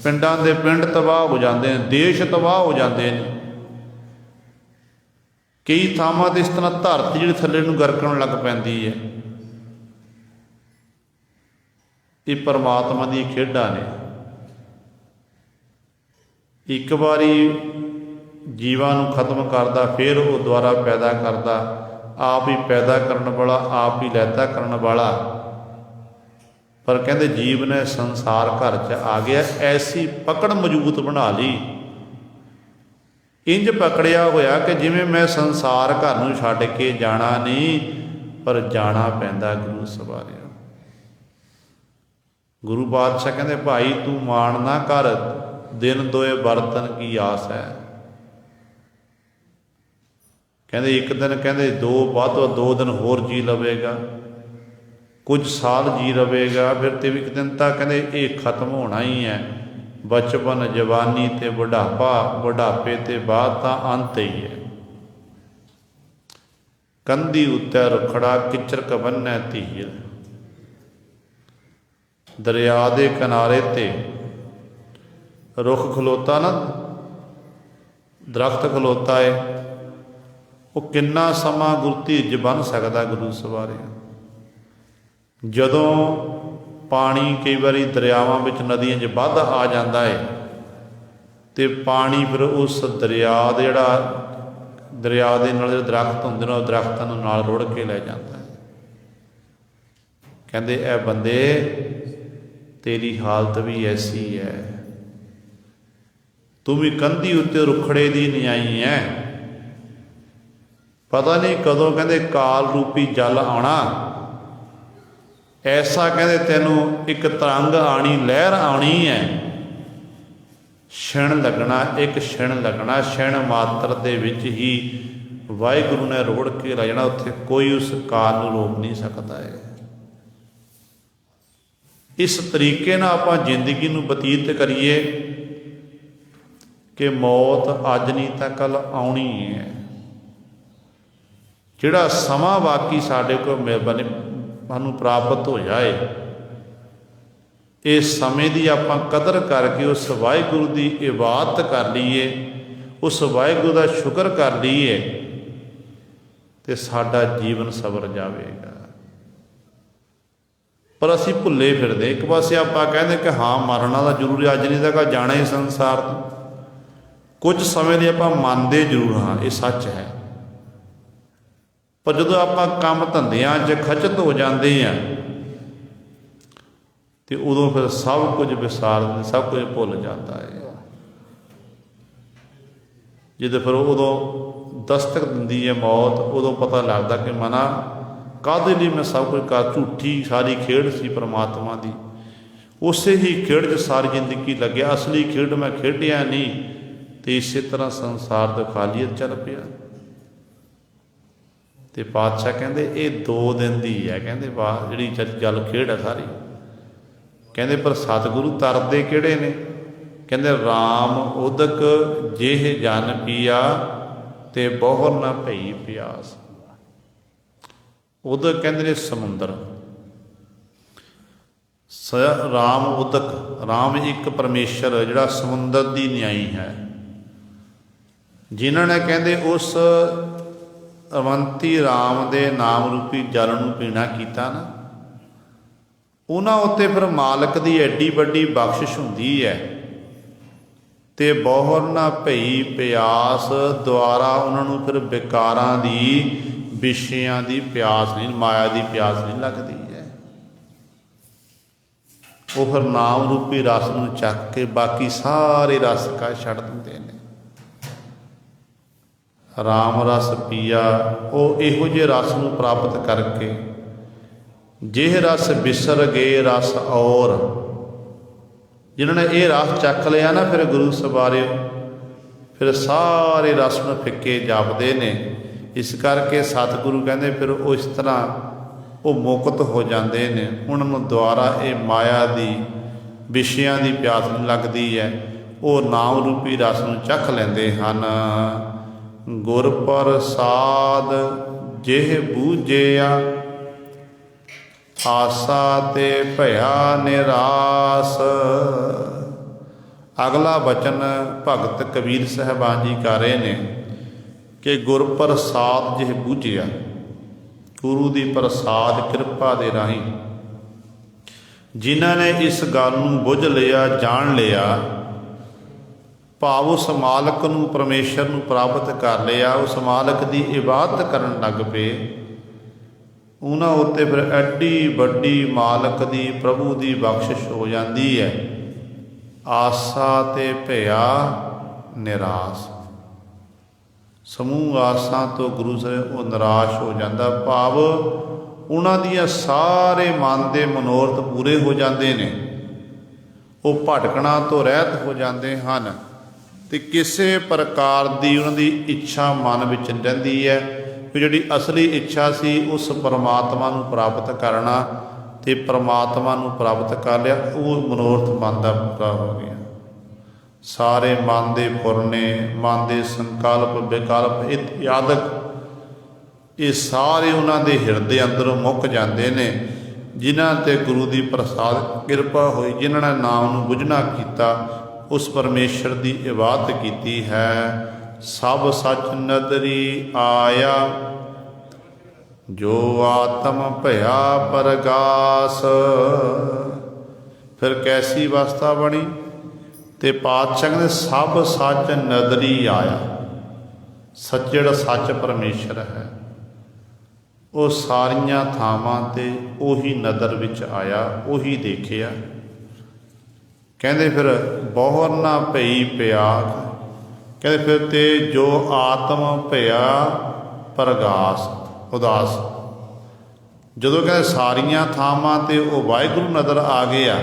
पिंडां दे पिंड तबाह हो जाते हैं, देश तबाह हो जाते हैं। कई थावां ते इस तरह धरती जिहड़ी थल्ले नूं गरकण लग पैंदी है। ये परमात्मा दी खेडां ने। एक बारी जीवां नूं खत्म करदा, फिर वो दुबारा पैदा करदा। आप ही पैदा करन वाला, आप ही लैता करन वाला। पर कहते जीव ने संसार घर च आ गया, ऐसी पकड़ मजबूत बना ली, इंज पकड़िया होया कि जिवें मैं संसार घर नूं छड्ड के जाना नहीं, पर जाना पैंदा गुरु सवारिया। गुरु पातशाह कहते भाई तू माण ना कर, दिन दोए बरतन की आस है। कहते एक दिन कहते दो बाद 2 दिन होर जी लवेगा, कुछ साल जी लवेगा, फिर ते एक दिन तक कहते ये खत्म होना ही है। बचपन जवानी ते बुढ़ापा, बुढ़ापे ते बाद तां अंत ही है। कंधी उत्ते रुखड़ा किचर कबन्नै धीर। दरिया दे किनारे ते रुख खलोता ना, दरख्त खलोता है, वो किन्ना समा गुरु धीरज बन सकता गुरु सवारे। जदों पानी कई बारी दरियावां विच नदियां च वध आ जाता है तो पानी फिर उस दरिया जिहड़ा दरिया दे नाल जिहड़े दरख्त हुंदे ने दरख्तां नूं नाल रुड़ के लै जाता है। कहंदे ऐ बंदे तेरी हालत भी ऐसी है, तू भी कंधी उत्ते रुखड़े दी न्याई है। पता नहीं कदों कहंदे काल रूपी जल आना, ऐसा कहते तेनों एक तरंग आनी, लहर आनी है। क्षण लगना, एक क्षण लगना, क्षण मात्र दे विच ही वाहिगुरु ने रोड़ के लै जाना। उत्थे कोई उस काल नूं रोक नहीं सकता है। इस तरीके नाल आपां जिंदगी नूं बतीत करिए कि मौत अज नहीं तां कल आउणी है। जिहड़ा समा बाकी साडे कोल बने सानूं प्राप्त हो जाए, इस समय की आपां कदर करके उस वाहिगुरु की इबादत कर लीए, उस वाहिगुरु का शुक्र कर लीए, तो साडा जीवन सवर जाएगा। पर असी भुले फिरदे, एक पासे आपां कहते कि हाँ मरना तो जरूरी, अज नहीं तो जाना ही संसार तो। कुछ समय लिए आपां मनदे जरूर हाँ, ये सच है। पर जो आपां काम धंधियां च खचत हो जाते हैं तो उदों फिर सब कुछ विसार, सब कुछ भुल जाता है। जो फिर उदों दस्तक दिंदी है मौत, उदों पता लगता कि मना काहदे लई मैं सब कुछ कर, झूठी सारी खेड सी परमात्मा की, उस ही खेड च सारी जिंदगी लगे, असली खेड मैं खेडिया नहीं, तो इस तरह संसार तो खालीयत चल पिया। तो पातशाह कहते ये 2 दिन की है, कहते वाह जी जल खेड है सारी। कहते पर सतगुरु तरदे किहड़े ने, कहते राम उदक जेह जन पिया ते बहुर न भई प्यास। उदक कहते ने समुंदर, राम उदक, राम एक परमेश्वर जिहड़ा समुंदर की न्याई है, जिन्होंने कहते उस अवंती राम दे नाम रूपी जल नूं पीना कीता ना, उन्हां उत्ते फिर मालक की एड्डी वड्डी बख्शिश हुंदी है। ते बहुर ना भई प्यास, द्वारा उन्होंने फिर विकारां दी, विषयां दी प्यास नहीं, माया की प्यास नहीं लगती है। वो फिर नाम रूपी रस नूं चक के बाकी सारे रस का छड्ड दिंदे ने। राम रस पिया, वो इहो जे रस नूं प्राप्त करके, जेह रस बिसर गए रस और, जिन्होंने ये रस चख लिया ना फिर गुरु सवारियो, फिर सारे रस नूं फिक्के जापदे ने। इस करके सतगुरु कहते फिर वो इस तरह वो मुक्त हो जाते हैं। उन्होंने द्वारा ये माया की विषयां की प्यास नहीं लगती है, वो नाम रूपी रस नूं चख लेंदे हन। गुर प्रसाद जिह बूझिया आसा ते भया निरास। अगला वचन भगत कबीर साहबान जी कर रहे हैं कि गुर प्रसाद जिह बूझिया, गुरु की प्रसाद कृपा दे राही जिन्हां ने इस गल नूं बुझ लिया, जान लिया, भाव उस मालक नूं परमेश्वर नूं प्राप्त कर लिया, उस मालक की इबादत करन लग पे, उन्हां उत्ते फिर एड्डी वड्डी मालक की प्रभु की बख्शिश हो जाती है। आसा ते भया निराश, समूह आसां तो गुरु से वो निराश हो जाता, भाव उन्हां दियां सारे मन के मनोरथ पूरे हो जाते हैं, वो भटकना तो रहत हो जाते हैं, तो किसी प्रकार की उन्हां दी इच्छा मन विच रहिंदी है कि जिहड़ी असली इच्छा सी उस परमात्मा नूं प्राप्त करना, तो परमात्मा नूं प्राप्त कर लिया, वो मनोरथ मन का पूरा हो गया। सारे मन के फुरने, मन के संकल्प विकल्प इत्यादक ये सारे उन्होंने हिरदे अंदरों मुक जाते हैं, जिन्हां ते गुरु की प्रसाद कृपा हुई, जिन्होंने नाम नूं बुझना किया, उस परमेश्वर की इबादत की है। सब सच नदरी आया जो आत्म भया परगास। फिर कैसी अवस्था बनी, ते पातशाह कहते सब सच नदरी आया। सच जिहड़ा सच परमेश्वर है वो सारिया थावां ते उही नदर विच आया, उही देखिया। कहते फिर बहुर ना पई प्याग, कहते फिर ते जो आत्म भया परगास उदास। जदों कहते सारिया थावां ते वो वाहिगुरू नज़र आ गया,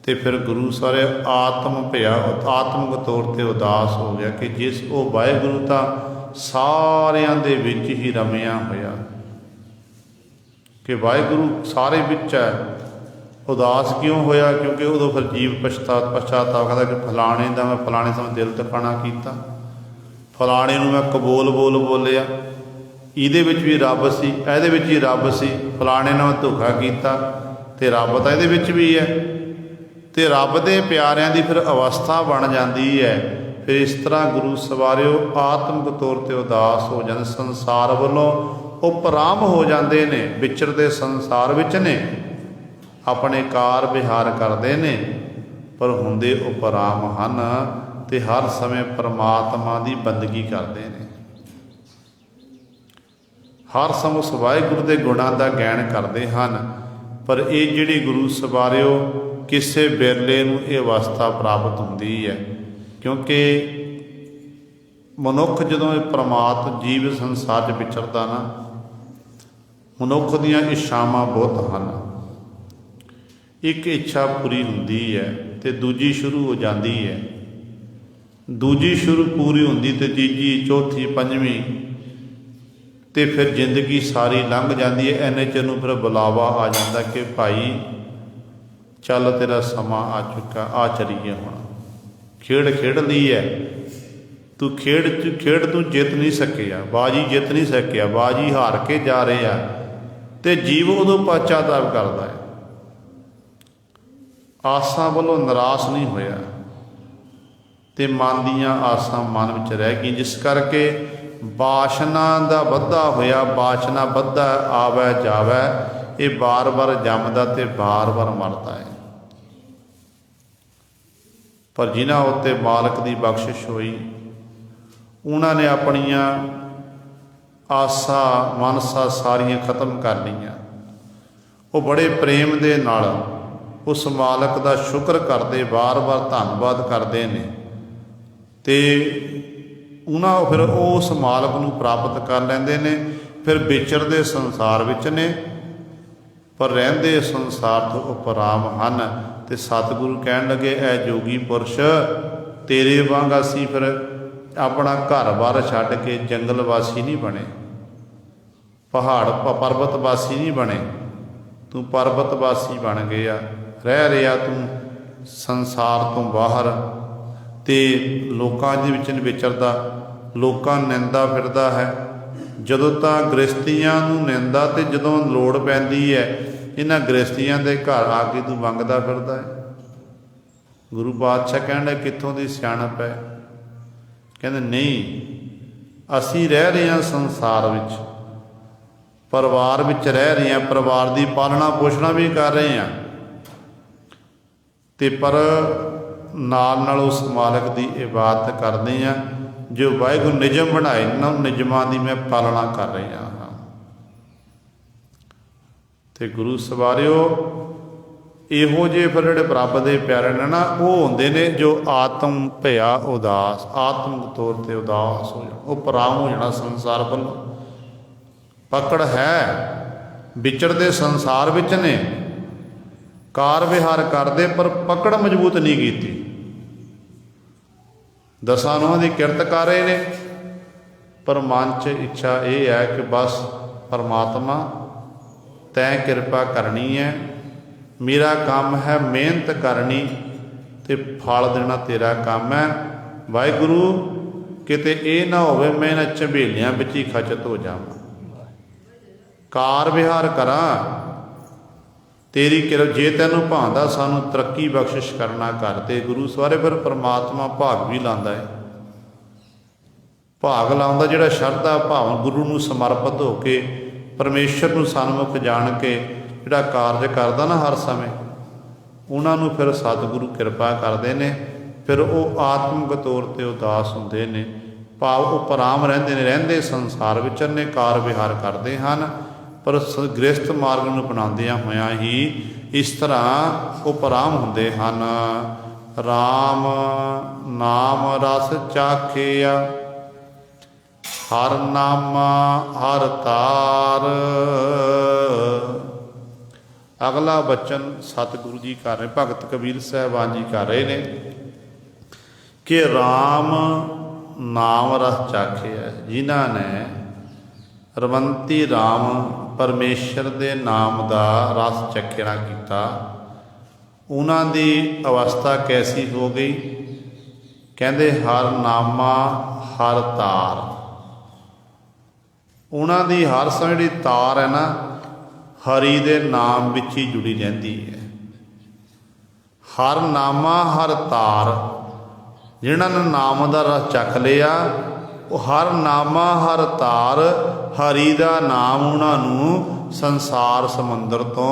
तो फिर गुरु सारे आत्म भया आत्मक तौर पर उदास हो गया कि जिस वो वाहिगुरू तो सारियां दे विच ही रमिया होया, कि वाहिगुरू सारे विच है, उदास क्यों होया? क्योंकि उदों फिर जीव पश्चाताप कहता कि फलाने का मैं फलाने समय दिल टकाना किया, फलाने नूं मैं कबूल बोलिया, ਇਹਦੇ ਵਿੱਚ भी रब सी, ਇਹਦੇ ਵਿੱਚ ही रब सी, फलाने नाल धोखा किया, तो रब तो ਇਹਦੇ ਵਿੱਚ भी है, तो रब के प्यारिਆਂ की फिर अवस्था बन जाती है। फिर इस तरह गुरु सवारिओ आत्मक तौर पर उदास हो जाते, संसार वालों उपराम हो जाते हैं, विचरते संसार विच ने, अपने कार विहार करते हैं, पर हुंदे उपराम हन, ते हर समय परमात्मा की बंदगी करते हैं, हर समय उस वाहिगुरू के गुणों का ज्ञान करते हैं। पर ये जिहड़ी गुरु सवारिओ किसी बिरले नूं ये अवस्था प्राप्त होती है, क्योंकि मनुख जदों परमात्म जीव संसार विचरदा ना, मनुख दीयां इच्छावां बहुत हैं, एक इच्छा पूरी हुंदी है तो दूजी शुरू हो जाती है, दूजी शुरू पूरी हुंदी तो तीजी चौथी पंजवीं, तो फिर जिंदगी सारी लंघ जाती है। इन्ने चिर नूं फिर बुलावा आ जाता कि भाई चल तेरा समा आ चुका, आ चलीए हुण, खेड खेड ली है, तू खेड तू जित नहीं सकिया, बाजी जित नहीं सकिया, बाजी हार के जा रहे आ, तो जीव उदों पश्चाताप करता है, आसां वालों निराश नहीं होया, तो मन दीयां आसां मन विच रह गई, जिस करके वासना का वधा होया, वासना वधा आवे जावे, ये बार बार जमदा ते बार बार मरदा है। पर जिन्हां उत्ते मालक की बख्शिश हुई, उन्होंने अपनियां आसा मनसा सारियां खत्म कर लियां, वो बड़े प्रेम दे नाल उस मालक का शुक्र करते, बार बार धन्नवाद करते हैं, तो उन्होंने फिर उस मालक नूं प्राप्त कर लेंदे ने। फिर विचरते संसार विच ने, पर रहिंदे संसार तो उपराम हन। तो सतगुरु कहन लगे, ऐ जोगी पुरुष तेरे वांग असीं फिर अपना घर बार छड्ड के जंगल वासी नहीं बने, पहाड़ पर्वत वासी नहीं बने, तू पर्वत वासी बन गया। रह रहा तू संसार तो बाहर ते लोकां दे विच विचरदा, लोकां निंदा फिरदा है। जदों तां गृहस्थियां नूं निंदा ते जदों लोड़ पैंदी है इन्हां गृहस्थियां दे घर आके तू मंगदा फिरदा है। गुरु पातशाह कहंदे कित्थों दी सियाणप है? कहंदे नहीं, असीं रह रहे हां संसार विच, परिवार विच रह रहे हैं, परिवार की पालना पोषणा भी कर रहे हैं, ते पर नाल नाल उस मालक की इबादत करते हैं जो वाहिगुरू निजम बनाए ना, निजमां की मैं पालना कर रहा हाँ। तो गुरु सवारियो इहो जे फिर जिहड़े रब दे प्यारे ने ना, वो होंदे ने जो आत्म भया उदास, आत्मक तौर पर उदास हो जाना, वो पराम हो जाना संसार वालों। पकड़ है विचरते संसार विच ने, कार विहार करते पर पकड़ मजबूत नहीं की। दसां नूहां दी किरत कर रहे ने पर मन च इच्छा यह है कि बस परमात्मा तैं किरपा करनी है, मेरा काम है मेहनत करनी ते फल देना तेरा काम है। वाहिगुरू किते ये ना होवे मैं इन्हां झबेलियां विच ही खचत हो जावां, कार विहार करा तेरी किरपा, जे तैनूं भांदा सानूं तरक्की बख्शिश करना कर। ते गुरु सवारे फिर परमात्मा भाग भी लांदा है, भाग लाउंदा जिहड़ा शरधा भाव गुरु नूं समर्पित हो के परमेश्वर नूं सन्मुख जाण के जिहड़ा कारज करदा ना हर समय, उन्हां नूं फिर सतगुरु किरपा करदे ने। फिर वो आत्मक तौर पर उदास हुंदे ने, भाव उपराम रहिंदे ने, रहिंदे संसार विच ने, कार विहार करते हैं पर गृहस्थ मार्ग नूं अपनाउंदियां होइआं ही इस तरह उपराम हुंदे हन। राम नाम रस चाखिया, हर नामा हर तार। अगला बचन सतगुरु जी कर रहे, भगत कबीर साहिबान जी कर रहे ने कि राम नाम रस चाखिया, जिन्हां ने रमंती राम परमेश्वर के नाम का रस चखना किया, उन्हां दी अवस्था कैसी हो गई? कहते हर नामा हर तार। उन्हां दी हर समय जी तार है ना, हरि दे नाम विच ही जुड़ी रहती है। हर नामा हर तार, जिन्हां ने नाम का रस चख लिया, वो हर नामा हर तार, हरि का नाम उन्होंने संसार समंदर तो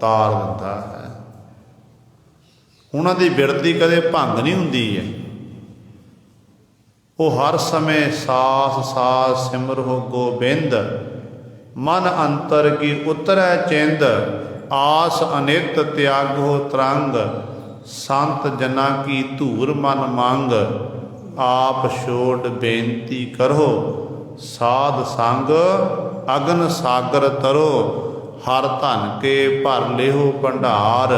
तार दिता है। उन्हों की बिरती कदे भंग नहीं हुंदी है, वो हर समय सास सास सिमरो गोबिंद, मन अंतर की उतरै चिंद, आस अनित त्यागो तरंग, संत जना की धूर मन मांग, आप छोड़ बेनती करो, साध संग अगन सागर तरो, हर धन के भर लेहो भंडार,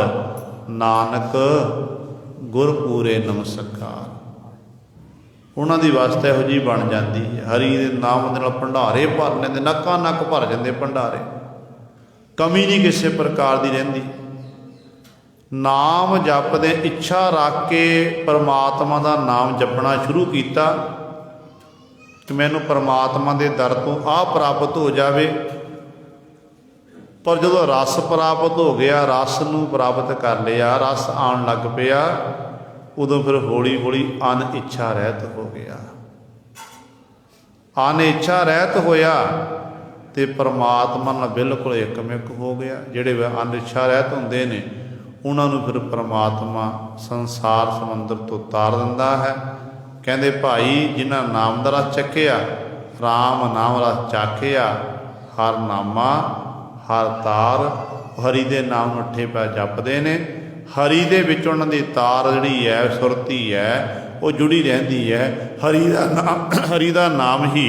नानक गुर पूरे नमस्कार। उन्हों की वास्ता इहो जी बन जाती है, हरि के नाम के नाल भंडारे भर लेंदे, नक्का नक भर जाते भंडारे, कमी नहीं किसी प्रकार की रहिंदी। नाम जपदे इच्छा रख के परमात्मा का नाम जपना शुरू किया कि मैनू परमात्मा के दर तो आ प्राप्त हो जाए। पर जो रस प्राप्त हो गया, रस नूं प्राप्त कर लिया, रस आन लग पिया, उदों फिर हौली हौली अन इच्छा रहत हो गया। अन इच्छा रहत होया तो परमात्मा नाल बिल्कुल एकमिक हो गया। जिहड़े अन इच्छा रहत हुंदे ने उन्होंने फिर परमात्मा संसार समंदर तो तार दिंदा है। कहते भाई जिन्हां नाम दा रस चखिया, राम नाम रस चाखिया, हर नामा हर तार, हरि दे नाम नठे पै जपदे ने, हरि दे विच उन्हां दी तार जिहड़ी है सुरती है वो जुड़ी रहिंदी है। हरि दा नाम ही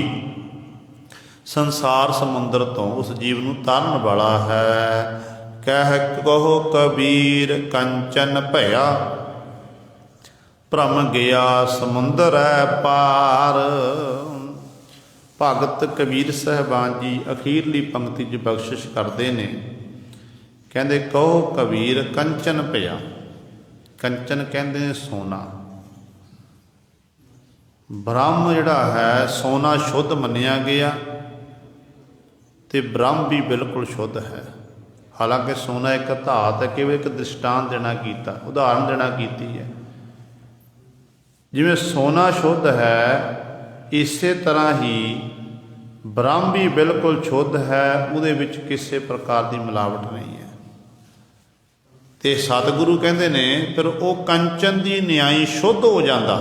संसार समुंदर तो उस जीव नूं तारन वाला है। कह कहो कबीर कंचन भया, ਭ੍ਰਮ ਗਿਆ ਸਮੁੰਦਰੈ ਪਾਰ। ਭਗਤ ਕਬੀਰ ਸਾਹਿਬਾਨ ਜੀ ਅਖੀਰਲੀ ਪੰਕਤੀ 'ਚ ਬਖਸ਼ਿਸ਼ ਕਰਦੇ ਨੇ, ਕਹਿੰਦੇ ਕਹੋ ਕਬੀਰ ਕੰਚਨ ਪਿਆ। ਕੰਚਨ ਕਹਿੰਦੇ ਨੇ ਸੋਨਾ। ਬ੍ਰਹਮ ਜਿਹੜਾ ਹੈ ਸੋਨਾ ਸ਼ੁੱਧ ਮੰਨਿਆ ਗਿਆ ਤੇ ਬ੍ਰਹਮ ਵੀ ਬਿਲਕੁਲ ਸ਼ੁੱਧ ਹੈ। ਹਾਲਾਂਕਿ ਸੋਨਾ ਇੱਕ ਧਾਤ ਹੈ, ਕਿਵੇਂ ਇੱਕ ਦ੍ਰਿਸ਼ਟਾਂਤ ਦੇਣਾ ਕੀਤਾ, ਉਦਾਹਰਨ ਦੇਣਾ ਕੀਤੀ ਹੈ। ਜਿਵੇਂ ਸੋਨਾ ਸ਼ੁੱਧ ਹੈ ਇਸੇ ਤਰ੍ਹਾਂ ਹੀ ਬ੍ਰਹਮ ਵੀ ਬਿਲਕੁਲ ਸ਼ੁੱਧ ਹੈ, ਉਹਦੇ ਵਿੱਚ ਕਿਸੇ ਪ੍ਰਕਾਰ ਦੀ ਮਿਲਾਵਟ ਨਹੀਂ ਹੈ। ਤੇ ਸਤਿਗੁਰੂ ਕਹਿੰਦੇ ਨੇ ਫਿਰ ਉਹ ਕੰਚਨ ਦੀ ਨਿਆਈ ਸ਼ੁੱਧ ਹੋ ਜਾਂਦਾ।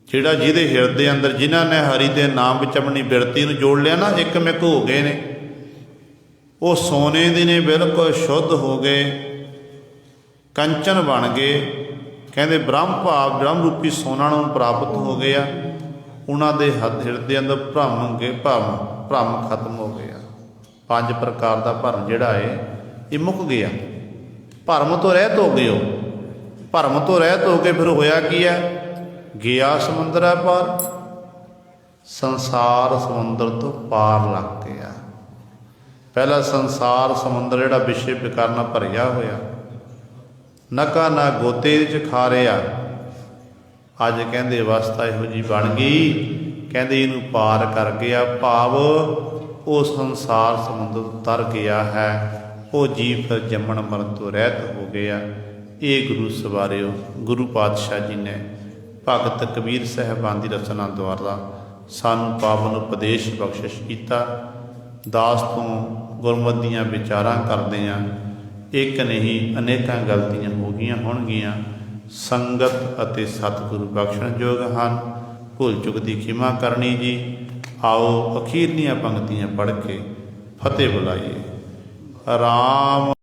ਜਿਹੜਾ ਜਿਹਦੇ ਹਿਰਦੇ ਅੰਦਰ ਜਿਨ੍ਹਾਂ ਨੇ ਹਰੀ ਦੇ ਨਾਮ ਵਿੱਚ ਆਪਣੀ ਬਿਰਤੀ ਨੂੰ ਜੋੜ ਲਿਆ ਨਾ, ਇੱਕ ਮਿਕ ਹੋ ਗਏ ਨੇ, ਉਹ ਸੋਨੇ ਦੇ ਨੇ ਬਿਲਕੁਲ ਸ਼ੁੱਧ ਹੋ ਗਏ, ਕੰਚਨ ਬਣ ਗਏ। ਕਹਿੰਦੇ ਬ੍ਰਹਮ ਭਾਵ ਬ੍ਰਹਮ ਰੂਪੀ ਸੋਨਾ ਨੂੰ ਪ੍ਰਾਪਤ ਹੋ ਗਿਆ। ਉਹਨਾਂ ਦੇ ਹਿਰਦੇ ਅੰਦਰ ਭਰਮ ਖਤਮ ਹੋ ਗਿਆ। 5 ਪ੍ਰਕਾਰ ਦਾ ਭਰਮ ਜਿਹੜਾ ਹੈ ਇਹ ਮੁੱਕ ਗਿਆ। ਭਰਮ ਤੋਂ ਰਹਿਤ ਹੋ ਗਏ। ਉਹ ਭਰਮ ਤੋਂ ਰਹਿਤ ਹੋ ਕੇ ਫਿਰ ਹੋਇਆ ਕੀ ਹੈ? ਗਿਆ ਸਮੁੰਦਰੈ ਪਾਰ। ਸੰਸਾਰ ਸਮੁੰਦਰ ਤੋਂ ਪਾਰ ਲੱਗ ਗਿਆ। ਪਹਿਲਾ ਸੰਸਾਰ ਸਮੁੰਦਰ ਜਿਹੜਾ ਵਿਸ਼ੇ ਵਿਕਾਰ ਨਾਲ ਭਰਿਆ ਹੋਇਆ, ਨਕਾ ਨਾ ਗੋਤੇ ਇਹਦੇ 'ਚ ਖਾ ਰਿਹਾ। ਅੱਜ ਕਹਿੰਦੇ ਅਵਸਥਾ ਇਹੋ ਜਿਹੀ ਬਣ ਗਈ, ਕਹਿੰਦੇ ਇਹਨੂੰ ਪਾਰ ਕਰ ਗਿਆ, ਭਾਵ ਉਹ ਸੰਸਾਰ ਸਮੁੰਦਰ ਤੋਂ ਤਰ ਗਿਆ ਹੈ। ਉਹ ਜੀਵ ਫਿਰ ਜੰਮਣ ਮਰਨ ਤੋਂ ਰਹਿਤ ਹੋ ਗਿਆ। ਇਹ ਗੁਰੂ ਸਵਾਰਿਓ ਗੁਰੂ ਪਾਤਸ਼ਾਹ ਜੀ ਨੇ ਭਗਤ ਕਬੀਰ ਸਾਹਿਬਾਨ ਦੀ ਰਚਨਾ ਦੁਆਰਾ ਸਾਨੂੰ ਪਾਵਨ ਉਪਦੇਸ਼ ਬਖਸ਼ਿਸ਼ ਕੀਤਾ। ਦਾਸ ਤੋਂ ਗੁਰਮਤਿ ਦੀਆਂ ਵਿਚਾਰਾਂ ਕਰਦੇ ਹਾਂ, ਇੱਕ ਨਹੀਂ ਅਨੇਕਾਂ ਗਲਤੀਆਂ ਹੋ ਗਈਆਂ ਹੋਣਗੀਆਂ। ਸੰਗਤ ਅਤੇ ਸਤਿਗੁਰੂ ਬਖਸ਼ਣਯੋਗ ਹਨ। ਭੁੱਲ ਚੁੱਕ ਦੀ ਖਿਮਾ ਕਰਨੀ ਜੀ। ਆਓ ਅਖੀਰਲੀਆਂ ਪੰਕਤੀਆਂ ਪੜ੍ਹ ਕੇ ਫਤਿਹ ਬੁਲਾਈਏ। ਰਾਮ